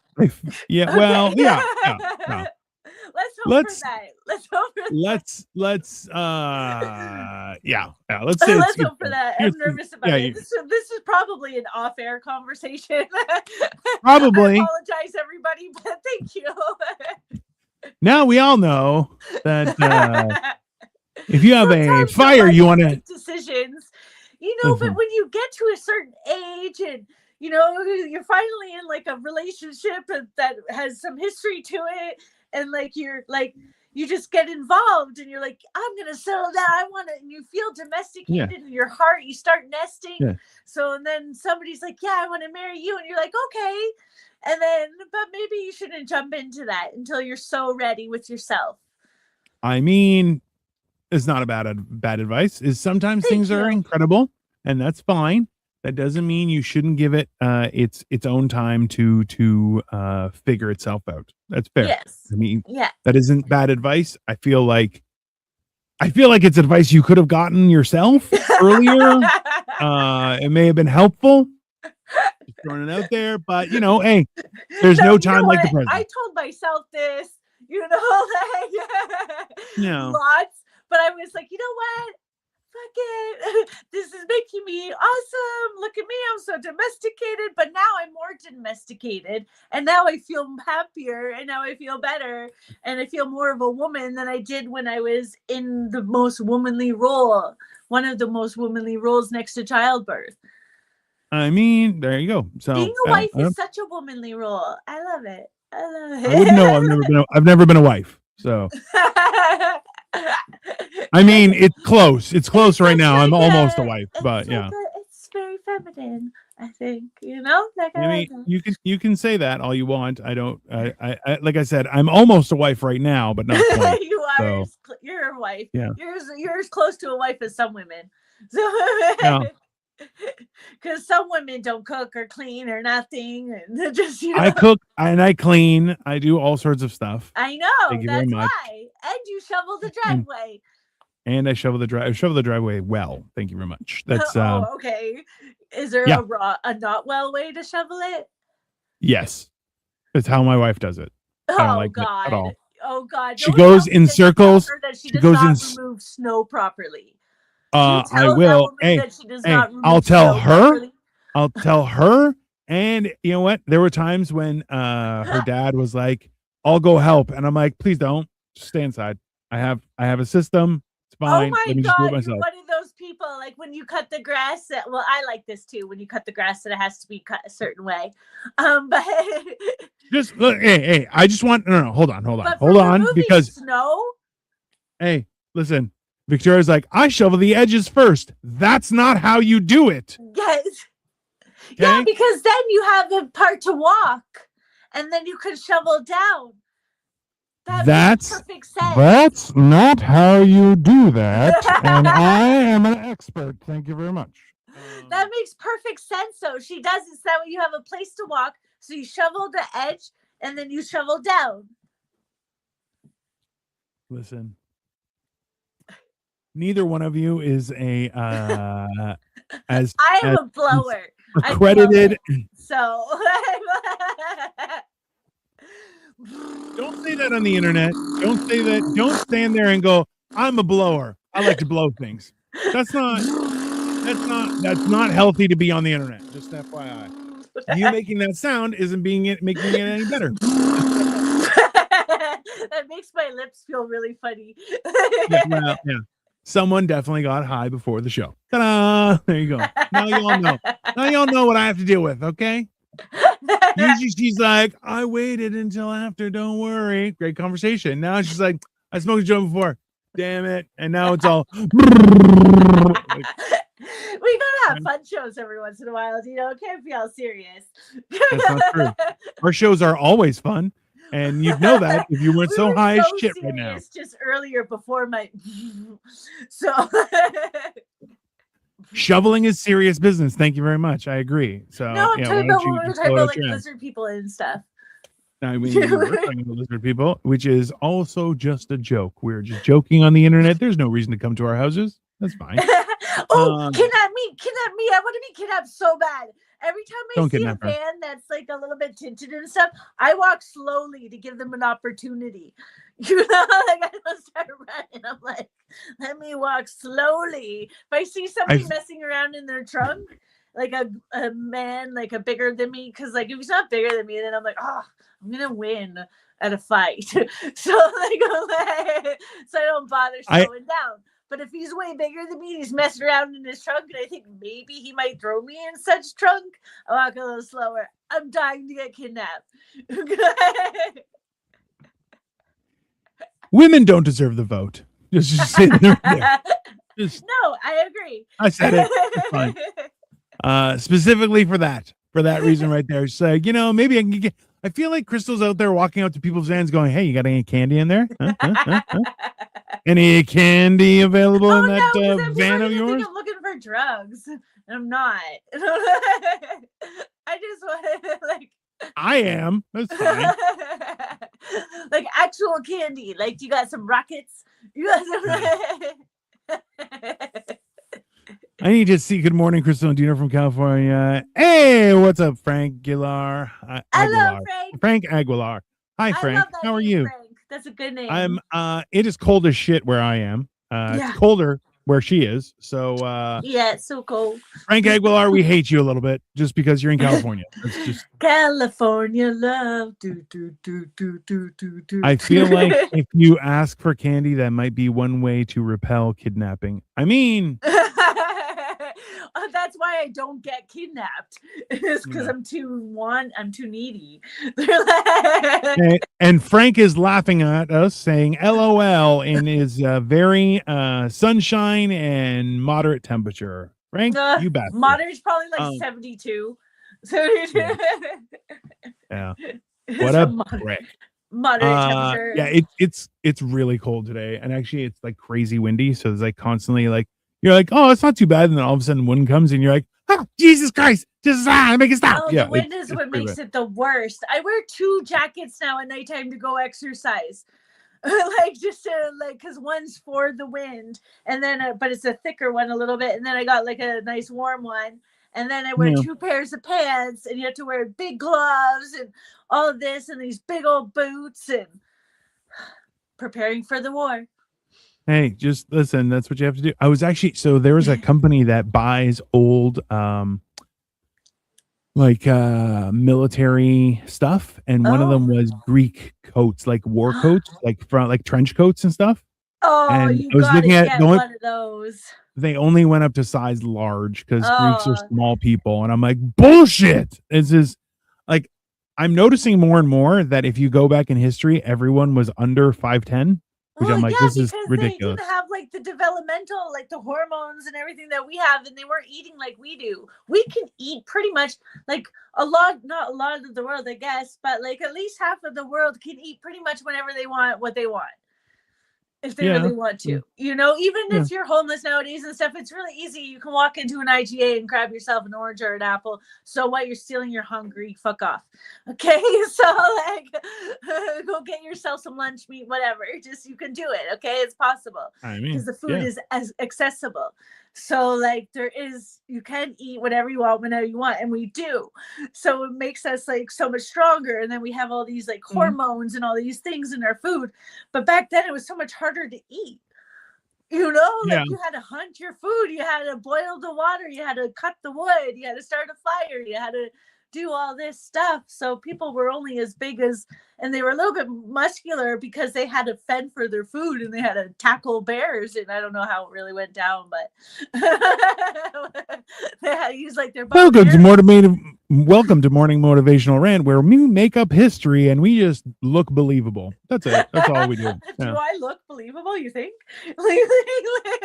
Yeah. Okay. Well, yeah. Let's hope for that. Let's hope for that. Let's say let's hope for that. I'm nervous about it. This is probably an off-air conversation. Probably. I apologize, everybody, but thank you. Now we all know that if you have a fire, you want to decisions, but when you get to a certain age and you're finally in like a relationship that has some history to it, and like you just get involved and you're like, I'm gonna settle down, I want to, and you feel domesticated in your heart, you start nesting. So and then somebody's like, yeah, I want to marry you, and you're like, okay. And then, but maybe you shouldn't jump into that until you're so ready with yourself. I mean, it's not a bad advice. Is sometimes things are incredible, and that's fine. That doesn't mean you shouldn't give it its own time to figure itself out. That's fair. Yes. I mean, Yeah. that isn't bad advice. I feel like it's advice you could have gotten yourself earlier. It may have been helpful. Just throwing it out there, but hey, there's no time like the present. I told myself this, like No. lots, but I was like, you know what? Fuck it. This is making me awesome. Look at me. I'm so domesticated, but now I'm more domesticated. And now I feel happier, and now I feel better. And I feel more of a woman than I did when I was in the most womanly role. One of the most womanly roles next to childbirth. I mean, there you go. So being a wife is such a womanly role. I love it. I wouldn't know. I've never been a wife. So I mean, it's close. It's close right now. I'm almost a wife, but yeah. It's very feminine, I think. Like I mean, you can say that all you want. I don't. I like I said, I'm almost a wife right now, but not quite. You are. So, you're a wife. Yeah. You're as close to a wife as some women. So. Yeah. Because some women don't cook or clean or nothing, and just I cook and I clean. I do all sorts of stuff. I know. Thank you that's very much. why. And you shovel the driveway. And I shovel the driveway well. Thank you very much. That's okay. Is there a not well way to shovel it? Yes, that's how my wife does it. I don't like God! It at all. Oh God! She goes in circles. She goes in. Remove snow properly. I will. Hey, I'll tell her. I'll tell her. And you know what? There were times when her dad was like, "I'll go help," and I'm like, "Please don't. Just stay inside. I have a system. It's fine. Oh my Let me just do it myself." You're one of those people, like when you cut the grass. Well, I like this too. When you cut the grass, that it has to be cut a certain way. But just look. Hey. I just want no. Hold on, because snow. Hey, listen. Victoria's like, I shovel the edges first. That's not how you do it. Yes. Okay? Yeah, because then you have a part to walk, and then you can shovel down. That's perfect sense. That's not how you do that. And I am an expert. Thank you very much. That makes perfect sense, though. She does it so that way you have a place to walk. So you shovel the edge, and then you shovel down. Listen. Neither one of you is a as I am a blower. Accredited. So don't say that on the internet. Don't say that. Don't stand there and go, I'm a blower. I like to blow things. That's not healthy to be on the internet. Just FYI. You making that sound isn't making it any better. That makes my lips feel really funny. Yeah. Someone definitely got high before the show. Ta-da! There you go. Now you all know. Now you all know what I have to deal with, okay? Usually she's like, I waited until after, don't worry. Great conversation. Now she's like, I smoked a joint before. Damn it. And now it's all we gotta have fun shows every once in a while, it can't be all serious. That's not true. Our shows are always fun. And you'd know that if you weren't so high as shit right now. Just earlier before my so shoveling is serious business. Thank you very much. I agree. So no, I'm talking about when we were talking about like lizard people and stuff. I mean, we're talking about lizard people, which is also just a joke. We're just joking on the internet. There's no reason to come to our houses. That's fine. Kidnap me. I want to be kidnapped so bad. Every time I see a van that's like a little bit tinted and stuff, I walk slowly to give them an opportunity. Like I don't start running. I'm like, let me walk slowly. If I see somebody messing around in their trunk, like a man, like a bigger than me, because like if he's not bigger than me, then I'm like, oh, I'm gonna win at a fight. So so I don't bother slowing down. But if he's way bigger than me, he's messing around in his trunk, and I think maybe he might throw me in such trunk, I walk a little slower. I'm dying to get kidnapped. Women don't deserve the vote. Just sit there. No, I agree. I said it. It's fine. Specifically for that reason right there. It's like, maybe I feel like Crystal's out there walking up to people's vans going, hey, you got any candy in there? Huh? Any candy available in that van of yours? Think I'm looking for drugs. I'm not. I just want to like. I am. That's fine. Like actual candy. Like you got some rockets. You got some. I need to see. Good morning, Crystal and Dino from California. Hey, what's up, Frank Aguilar? Hello, Frank Aguilar. Hi, Frank. How are you? Frank. That's a good name. I'm. It is cold as shit where I am. It's colder where she is. So. Yeah, it's so cold. Frank Aguilar, we hate you a little bit just because you're in California. It's just California love. Do. I feel like if you ask for candy, that might be one way to repel kidnapping. I mean. That's why I don't get kidnapped. It's because I'm too needy. And Frank is laughing at us, saying LOL in his very sunshine and moderate temperature. Frank, you bastard. Moderate's probably like 72. 72. Yeah. What a prick. Moderate temperature. Yeah, it's really cold today. And actually it's like crazy windy. So it's like constantly like you're like, oh, it's not too bad. And then all of a sudden wind comes and you're like, oh, Jesus Christ, just make it stop. Oh, yeah, the wind is what makes it the worst. I wear 2 jackets now at nighttime to go exercise. Like just like because one's for the wind and then but it's a thicker one a little bit. And then I got like a nice warm one. And then I wear 2 pairs of pants and you have to wear big gloves and all of this and these big old boots and preparing for the war. Hey, just listen, that's what you have to do. I was actually, so there was a company that buys old military stuff, and one of them was Greek coats, like war coats, like from like trench coats and stuff. Oh, and you gotta get one of those. They only went up to size large because Greeks are small people, and I'm like, bullshit. This is like, I'm noticing more and more that if you go back in history, everyone was under 5'10". Which I'm like, this is ridiculous. They didn't have like the developmental, like the hormones and everything that we have, and they weren't eating like we do. We can eat pretty much like not a lot of the world, I guess, but like at least half of the world can eat pretty much whenever they want what they want. If they really want to, you know, even if you're homeless nowadays and stuff, it's really easy. You can walk into an IGA and grab yourself an orange or an apple. So what, you're stealing, you're hungry, fuck off. Okay, so like go get yourself some lunch meat, whatever. Just you can do it. Okay, it's possible because the food is as accessible. So like you can eat whatever you want whenever you want, and we do. So it makes us like so much stronger. And then we have all these like hormones and all these things in our food. But back then it was so much harder to eat. You know, like you had to hunt your food, you had to boil the water, you had to cut the wood, you had to start a fire, you had to do all this stuff. So people were only as big as, and they were a little bit muscular because they had to fend for their food and they had to tackle bears. And I don't know how it really went down, but they had to use like their welcome to Morning Motivational Rant, where we make up history and we just look believable. That's it. That's all we do. Do I look believable, you think?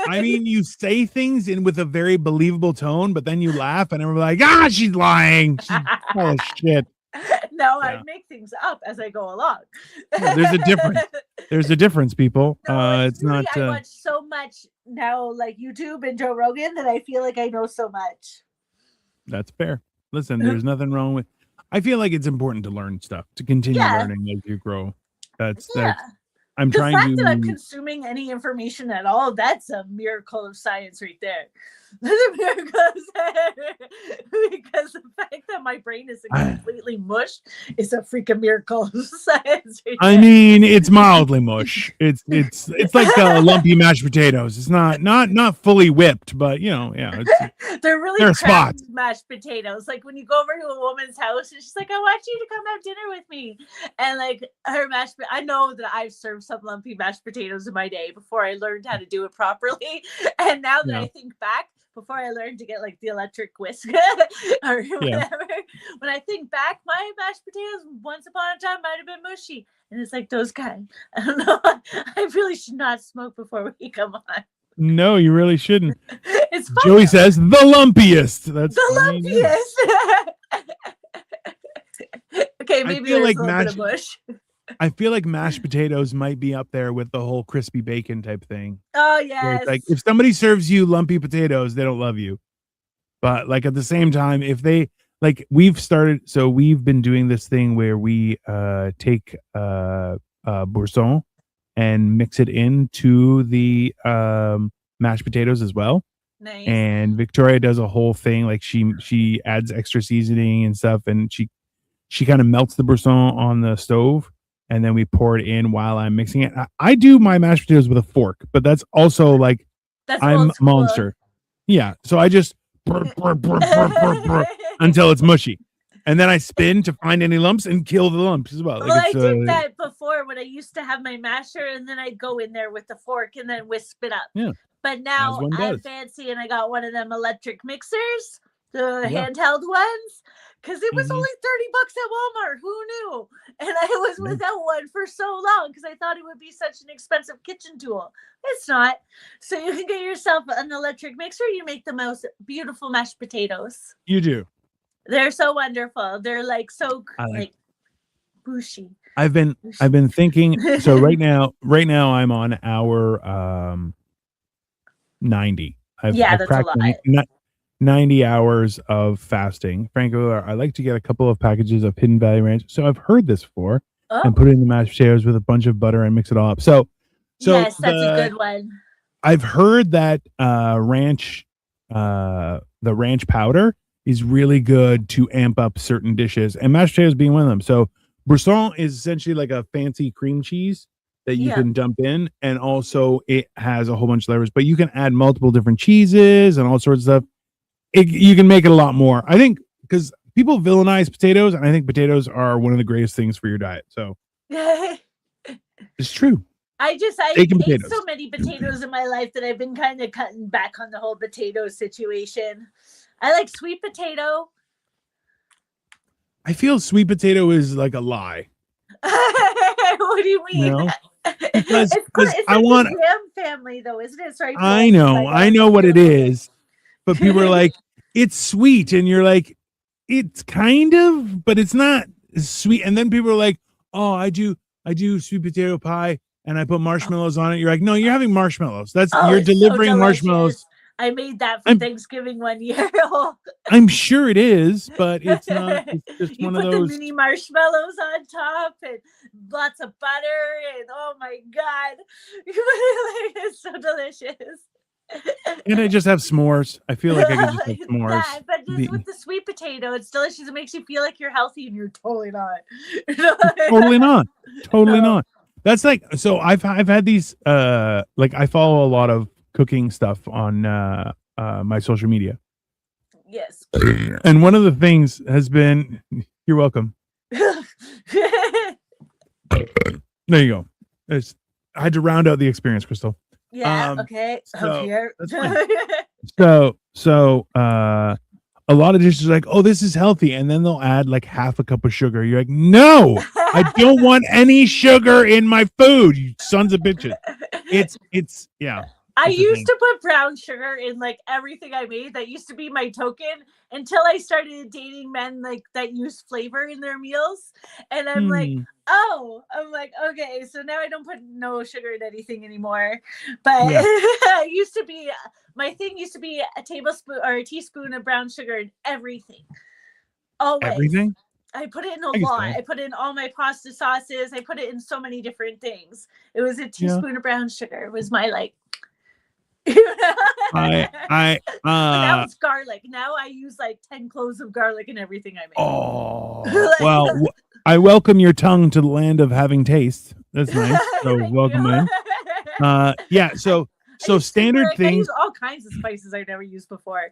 I mean, you say things with a very believable tone, but then you laugh and everyone's like, she's lying. She's full of shit. No, I make things up as I go along. There's a difference. There's a difference, people. No, it's really, not. I watch so much now, like YouTube and Joe Rogan, that I feel like I know so much. That's fair. Listen, there's nothing wrong with. I feel like it's important to learn stuff, to continue learning as you grow. That's I'm trying to. The fact that I'm consuming any information at all, that's a miracle of science right there. That's a miracle of science. Because the fact that my brain isn't completely mush is a freaking miracle of science right there. I mean, it's mildly mush. It's like lumpy mashed potatoes. It's not fully whipped, but you know, they're really crappy mashed potatoes. Like when you go over to a woman's house and she's like, I want you to come have dinner with me. And like her I know that I've served some lumpy mashed potatoes in my day before I learned how to do it properly. And now that I think back, before I learned to get like the electric whisk or whatever, when I think back, my mashed potatoes once upon a time might have been mushy. And it's like those kind. I don't know. I really should not smoke before we come on. No, you really shouldn't. It's fun. Joey says the lumpiest. That's the lumpiest. Okay, maybe feel there's like a little bit of mush. I feel like mashed potatoes might be up there with the whole crispy bacon type thing. Oh Where it's yes. like if somebody serves you lumpy potatoes, they don't love you. But like at the same time, if they like we've been doing this thing where we take boursin and mix it into the mashed potatoes as well. Nice. And Victoria does a whole thing like she adds extra seasoning and stuff, and she kind of melts the boursin on the stove, and then we pour it in while I'm mixing it. I do my mashed potatoes with a fork, but that's also like I'm a monster. Yeah, so I just until it's mushy, and then I spin to find any lumps and kill the lumps as well. Well, I did that before when I used to have my masher, and then I'd go in there with the fork and then wisp it up. Yeah. But now I'm fancy, and I got one of them electric mixers, the handheld ones, because it was only $30 at Walmart. Who knew? And I was without one for so long because I thought it would be such an expensive kitchen tool. It's not. So you can get yourself an electric mixer. You make the most beautiful mashed potatoes. You do. They're so wonderful. They're like so like bushy. I've been thinking. So right now I'm on hour 90. I've that's a lot. 90 hours of fasting. Frankly, I like to get a couple of packages of Hidden Valley Ranch. So I've heard this before, and put it in the mashed potatoes with a bunch of butter and mix it all up. So yes, that's a good one. I've heard that the ranch powder is really good to amp up certain dishes, and mashed potatoes being one of them. So Brisson is essentially like a fancy cream cheese that you can dump in, and also it has a whole bunch of flavors, but you can add multiple different cheeses and all sorts of stuff. You can make it a lot more, I think, because people villainize potatoes, and I think potatoes are one of the greatest things for your diet. So it's true. I ate so many potatoes in my life that I've been kind of cutting back on the whole potato situation. I like sweet potato. I feel sweet potato is like a lie. What do you mean? You know? Because it's I want Graham family though, isn't it? Sorry, I know what it is, but people are like, it's sweet, and you're like, it's kind of, but it's not sweet. And then people are like, oh, I do sweet potato pie, and I put marshmallows on it. You're like, no, you're having marshmallows. You're delivering so marshmallows. I made that for Thanksgiving one year. I'm sure it is, but it's not. It's just one of those. You put the mini marshmallows on top and lots of butter, and oh my god, it's so delicious. And I just have s'mores. I feel like I could just have s'mores. But just with the sweet potato, it's delicious. It makes you feel like you're healthy, and you're totally not. Totally not. That's like, so I've had these like I follow a lot of cooking stuff on my social media. Yes. And one of the things has been, you're welcome. There you go. I had to round out the experience, Crystal. Yeah. Okay. So a lot of dishes are like, oh, this is healthy, and then they'll add like half a cup of sugar. You're like, no, I don't want any sugar in my food, you sons of bitches. It's yeah. I used to put brown sugar in like everything I made. That used to be my token until I started dating men like that use flavor in their meals. And I'm like, okay, so now I don't put no sugar in anything anymore. But my thing used to be a tablespoon or a teaspoon of brown sugar in everything. Always. Everything? I put it in a lot. I put it in all my pasta sauces. I put it in so many different things. It was a teaspoon of brown sugar. It was my like now it's garlic. Now I use like 10 cloves of garlic in everything I make. Oh, well, I welcome your tongue to the land of having taste. That's nice. So welcome in. Yeah. So standard things. I use all kinds of spices I've never used before.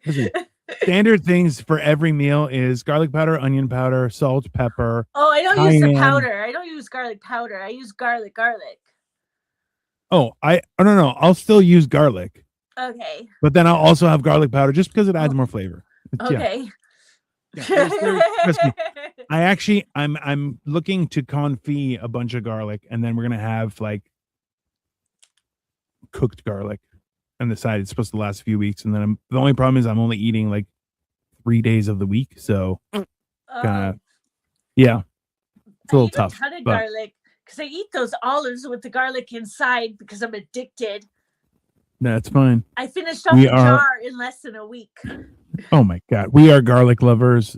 Standard things for every meal is garlic powder, onion powder, salt, pepper. Oh, I don't use the powder. I don't use garlic powder. I use garlic. Oh, no. I'll still use garlic. Okay. But then I'll also have garlic powder just because it adds more flavor. Okay. Yeah. Trust me. I'm looking to confit a bunch of garlic, and then we're gonna have like cooked garlic on the side. It's supposed to last a few weeks, and then the only problem is I'm only eating like 3 days of the week, so yeah. It's a little eat tough. a ton of but garlic because I eat those olives with the garlic inside because I'm addicted. that's fine. I finished off a jar in less than a week. Oh my God. We are garlic lovers.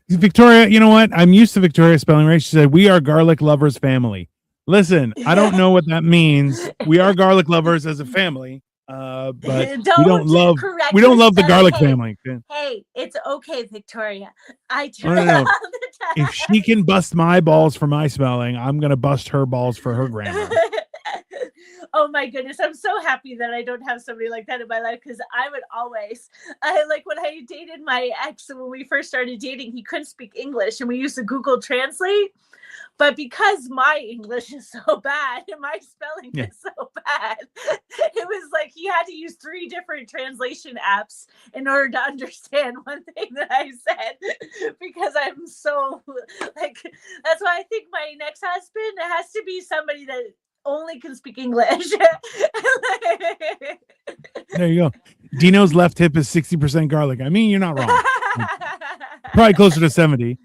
Victoria, you know what? I'm used to Victoria spelling right. She said, we are garlic lovers family. Listen, I don't know what that means. We are garlic lovers as a family. But we don't love the garlic family. Hey, it's okay, Victoria. I do no. all the time. If she can bust my balls for my spelling, I'm gonna bust her balls for her grammar. Oh my goodness, I'm so happy that I don't have somebody like that in my life because I would always, like when I dated my ex, when we first started dating, he couldn't speak English and we used to Google Translate. But because my English is so bad and my spelling is so bad, it was like he had to use 3 different translation apps in order to understand one thing that I said because I'm so like, that's why I think my next husband has to be somebody that only can speak English. There you go. Dino's left hip is 60% garlic. I mean, you're not wrong. Probably closer to 70.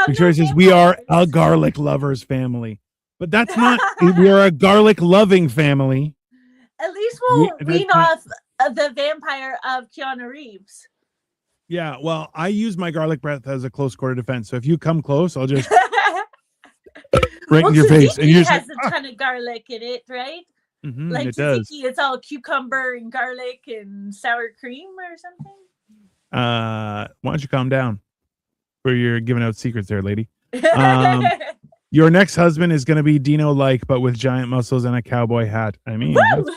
Victoria says we are a garlic lovers family, but that's not. We are a garlic loving family. At least we'll wean off the vampire of Keanu Reeves. Yeah, well, I use my garlic breath as a close quarter defense. So if you come close, I'll just right in your face. And it has a ton of garlic in it, right? Mm-hmm, like it does. It's all cucumber and garlic and sour cream or something. Why don't you calm down? Where you're giving out secrets there, lady. Your next husband is going to be Dino-like, but with giant muscles and a cowboy hat. I mean, I've been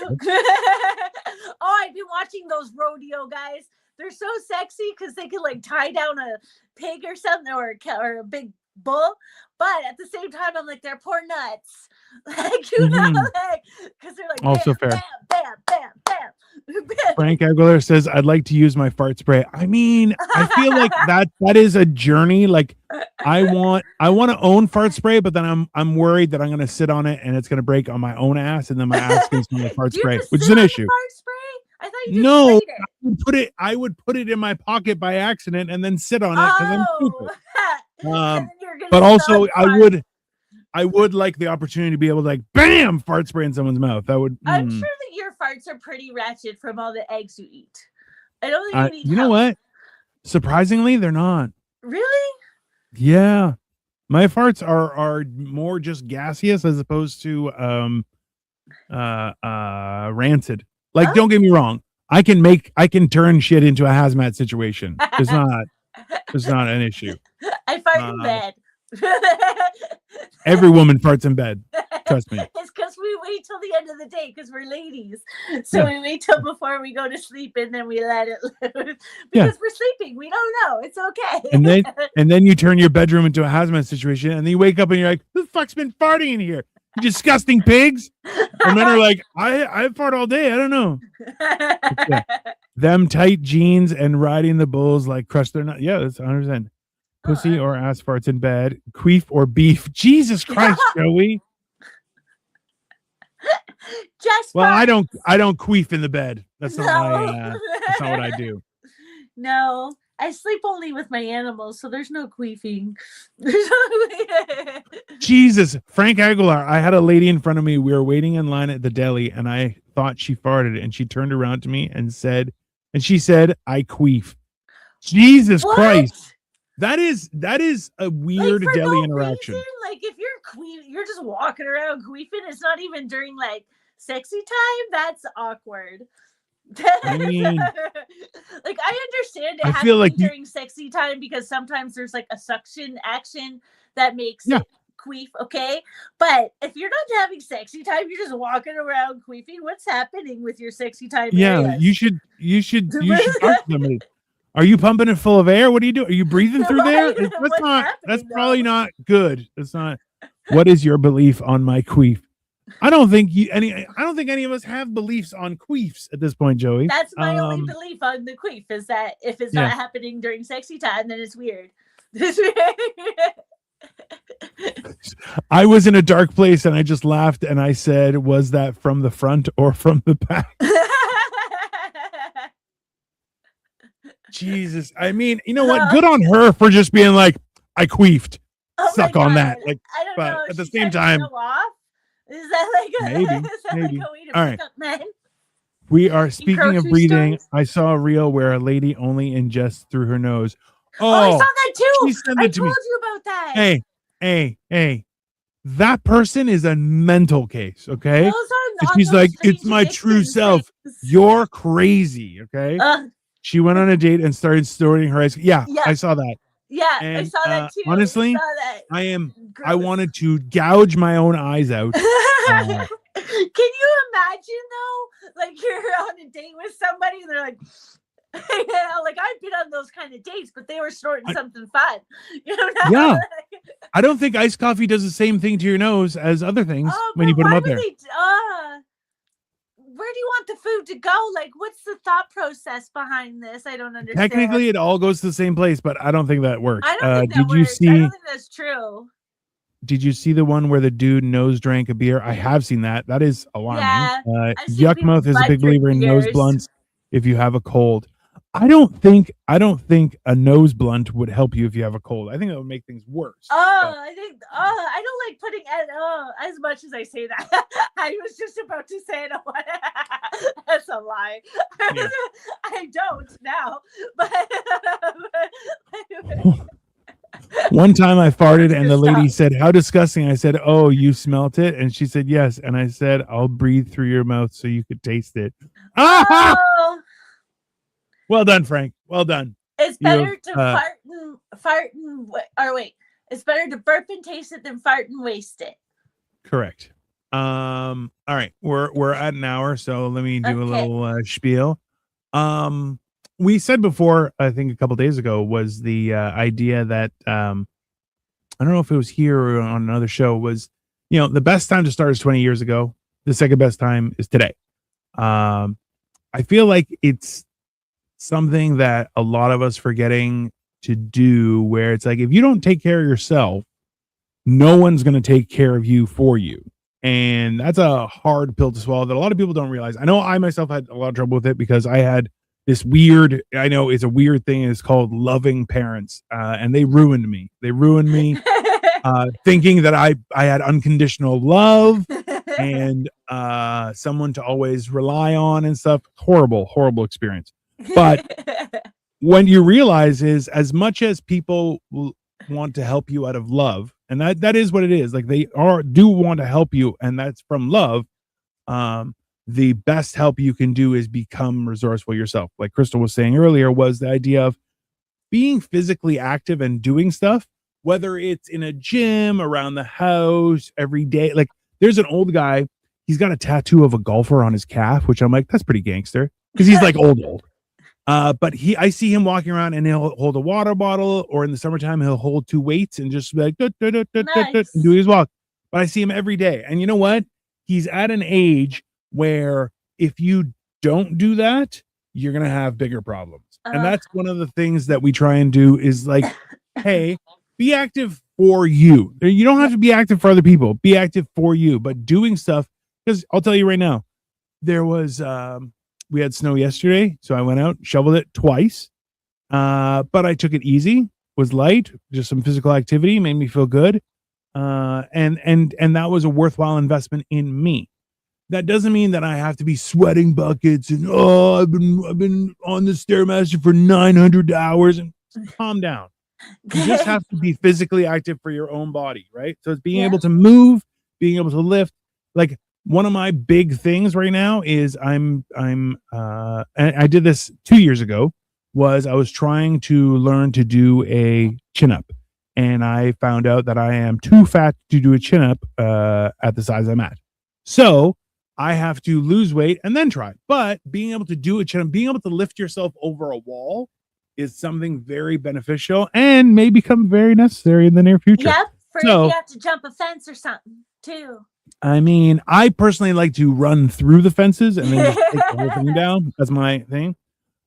watching those rodeo guys. They're so sexy because they can like tie down a pig or something or a big bull. But at the same time, I'm like, they're poor nuts. Like, you know, like, because they're like, also bam, fair. Bam, bam, bam, bam. Frank Aguilar says, I'd like to use my fart spray. I mean, I feel like that is a journey. Like I want to own fart spray, but then I'm worried that I'm going to sit on it and it's going to break on my own ass. And then my ass can smell the fart spray, which is an issue. Fart spray? I thought you just sprayed it. I would put it in my pocket by accident and then sit on it because I'm stupid. But also I would like the opportunity to be able to like bam fart spray in someone's mouth. That would. I'm sure that your farts are pretty ratchet from all the eggs you eat. I don't think you need. You know what? Surprisingly, they're not. Really? Yeah, my farts are more just gaseous as opposed to rancid. Like, don't get me wrong. I can turn shit into a hazmat situation. It's not an issue. I fart in bed. Every woman farts in bed. Trust me. It's because we wait till the end of the day because we're ladies. So we wait till before we go to sleep and then we let it loose. Because we're sleeping. We don't know. It's okay. And then you turn your bedroom into a hazmat situation and then you wake up and you're like, who the fuck's been farting in here? You disgusting pigs. And then are like, I fart all day. I don't know. Them tight jeans and riding the bulls like crush their nut. Yeah, that's 100%. Pussy or ass farts in bed, queef or beef. Jesus Christ, Joey. I don't queef in the bed. That's not that's not what I do. No, I sleep only with my animals, so there's no queefing. Jesus, Frank Aguilar. I had a lady in front of me. We were waiting in line at the deli, and I thought she farted, and she turned around to me and she said, "I queef." Jesus Christ. That is a weird like deli interaction. Reason? Like if you're just walking around queefing, it's not even during like sexy time. That's awkward. I mean, like I understand it happening like during sexy time because sometimes there's like a suction action that makes it queef, okay? But if you're not having sexy time, you're just walking around queefing. What's happening with your sexy time? Yeah, areas? you should talk to somebody. Are you pumping it full of air? What are you doing? Are you breathing through there? That's probably not good. It's not. What is your belief on my queef? I don't think any of us have beliefs on queefs at this point, Joey. That's my only belief on the queef is that if it's not happening during sexy time, then it's weird. I was in a dark place and I just laughed and I said, was that from the front or from the back? Jesus. I mean, you know what? Good on her for just being like, I queefed. Oh my suck on God. that. Like, I don't but know. at the She same tried to time, show off. Is that like a, maybe, is that maybe. like a way to All pick right. up men? We are speaking of grocery breathing. stores? I saw a reel where a lady only ingests through her nose. Oh, I saw Oh, that too. she sent I it to told me. you about that. Hey. That person is a mental case, okay? Those And are not she's those like, strange it's my true addiction self. things. You're crazy, okay? She went on a date and started storing her ice. Yeah, Yeah. I saw that. Yeah, I And saw that too. honestly, I saw that. I Gross. wanted to gouge my own eyes out. Can you imagine though? Like you're on a date with somebody and they're like, you know, like I've been on those kind of dates, but they were snorting something fun. You know? Yeah. I don't think iced coffee does the same thing to your nose as other things when you put them up there. Where do you want the food to go? Like, what's the thought process behind this? I don't understand. Technically, it all goes to the same place, but I don't think that works. I don't think that did you works. see? I don't think that's true. Did you see the one where the dude nose drank a beer? I have seen that. That is alarming. Yeah, I've seen Yuck people Mouth is a butt big drink believer in nose beers. blunts if you have a cold. I don't think a nose blunt would help you if you have a cold. I think that would make things worse. I don't like putting as much as I say that. I was just about to say it. That's a lie. Yeah. I don't now, but one time I farted and the lady said, "How disgusting." I said, "Oh, you smelt it?" And she said, "Yes." And I said, "I'll breathe through your mouth so you could taste it." Oh. Well done, Frank. Well done. It's better to it's better to burp and taste it than fart and waste it. Correct. All right. We're at an hour, so let me do a little spiel. We said before, I think a couple days ago, was the idea that I don't know if it was here or on another show, was, you know, the best time to start is 20 years ago. The second best time is today. I feel like it's something that a lot of us forgetting to do, where it's like, if you don't take care of yourself, no one's going to take care of you for you. And that's a hard pill to swallow that a lot of people don't realize. I know I myself had a lot of trouble with it because I had this weird, I know it's a weird thing, it's called loving parents. And they ruined me. Thinking that I had unconditional love and someone to always rely on and stuff. Horrible experience. But when you realize is, as much as people want to help you out of love, and that is what it is, like they do want to help you, and that's from love, the best help you can do is become resourceful yourself. Like Crystal was saying earlier, was the idea of being physically active and doing stuff, whether it's in a gym, around the house, every day. Like there's an old guy, he's got a tattoo of a golfer on his calf, which I'm like, that's pretty gangster, because he's like old. But I see him walking around and he'll hold a water bottle, or in the summertime, he'll hold two weights and just be like, and do his walk. But I see him every day. And you know what? He's at an age where if you don't do that, you're going to have bigger problems. And that's one of the things that we try and do is like, hey, be active for you. You don't have to be active for other people. Be active for you. But doing stuff, because I'll tell you right now, there was... we had snow yesterday, so I went out, shoveled it twice. But I took it easy, was light, just some physical activity, made me feel good. And that was a worthwhile investment in me. That doesn't mean that I have to be sweating buckets and I've been on the Stairmaster for 900 hours, and calm down. You just have to be physically active for your own body, right? So it's being able to move, being able to lift. Like, one of my big things right now is and I did this 2 years ago, was I was trying to learn to do a chin up, and I found out that I am too fat to do a chin up at the size I'm at. So I have to lose weight and then try. But being able to do a chin up, being able to lift yourself over a wall, is something very beneficial and may become very necessary in the near future. Yep, if you have to jump a fence or something too. I mean, I personally like to run through the fences and then just take the whole thing down. That's my thing.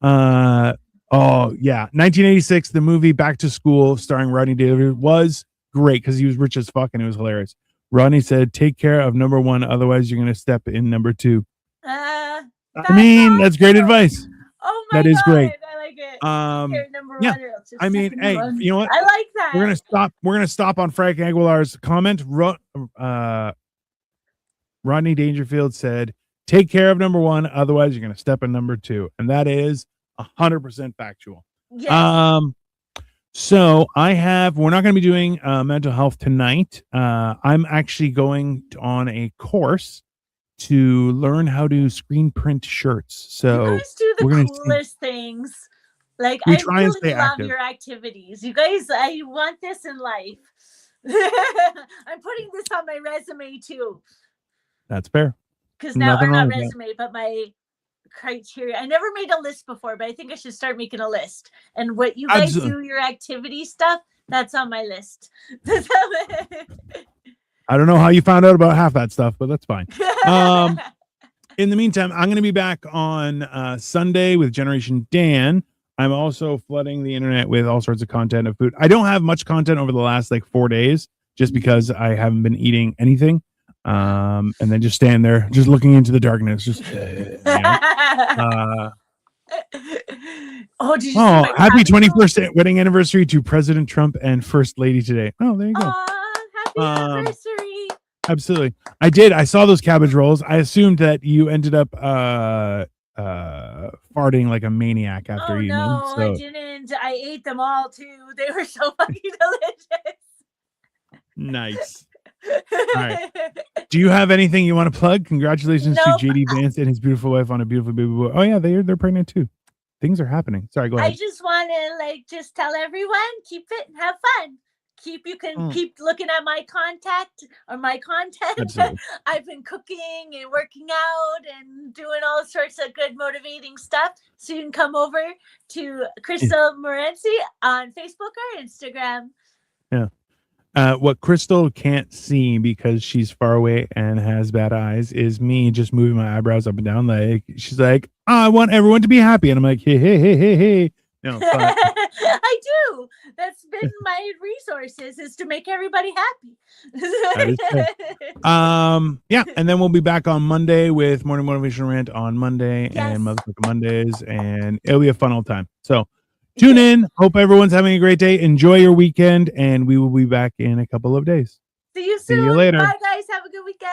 1986, the movie Back to School, starring Rodney David, was great because he was rich as fuck and it was hilarious. Rodney said, "Take care of number one, otherwise you're going to step in number two." That's great advice. Oh my God, that is great. I like it. Number Yeah. one, or else I mean, hey, one. you know what? I like that. We're gonna stop on Frank Aguilar's comment. Rodney Dangerfield said, "Take care of number one, otherwise you're gonna step in number two," and that is 100% factual. Yes. So we're not going to be doing mental health tonight. I'm actually going on a course to learn how to screen print shirts. So you guys do the coolest things. Like, we I try and really stay love active. your activities. You guys, I want this in life. I'm putting this on my resume too. That's fair. Because now, or not resume, but my criteria. I never made a list before, but I think I should start making a list. And what you guys do, your activity stuff, that's on my list. I don't know how you found out about half that stuff, but that's fine. In the meantime, I'm going to be back on Sunday with Generation Dan. I'm also flooding the internet with all sorts of content of food. I don't have much content over the last 4 days just because I haven't been eating anything. And then just stand there, just looking into the darkness. Just did you see happy 21st wedding anniversary to President Trump and First Lady today. Oh, there you go. Happy anniversary. Absolutely. I saw those cabbage rolls. I assumed that you ended up farting like a maniac after eating them. I didn't. I ate them all too. They were so fucking delicious. Nice. All right. Do you have anything you want to plug? Congratulations to JD Vance and his beautiful wife on a beautiful baby boy. Oh yeah, they're pregnant too. Things are happening. Sorry, go ahead. I just want to just tell everyone, keep fit and have fun. Keep looking at my content. Absolutely. I've been cooking and working out and doing all sorts of good motivating stuff. So you can come over to Crystal Morency on Facebook or Instagram. Yeah. What Crystal can't see because she's far away and has bad eyes is me just moving my eyebrows up and down. She's like, I want everyone to be happy. And I'm like, hey. No, but... I do. That's been my resources is to make everybody happy. Yeah. And then we'll be back on Monday with Morning Motivational Rant on Monday and Motherfucking Mondays. And it'll be a fun old time. So tune in. Hope everyone's having a great day. Enjoy your weekend, and we will be back in a couple of days. See you soon. See you later. Bye, guys. Have a good weekend.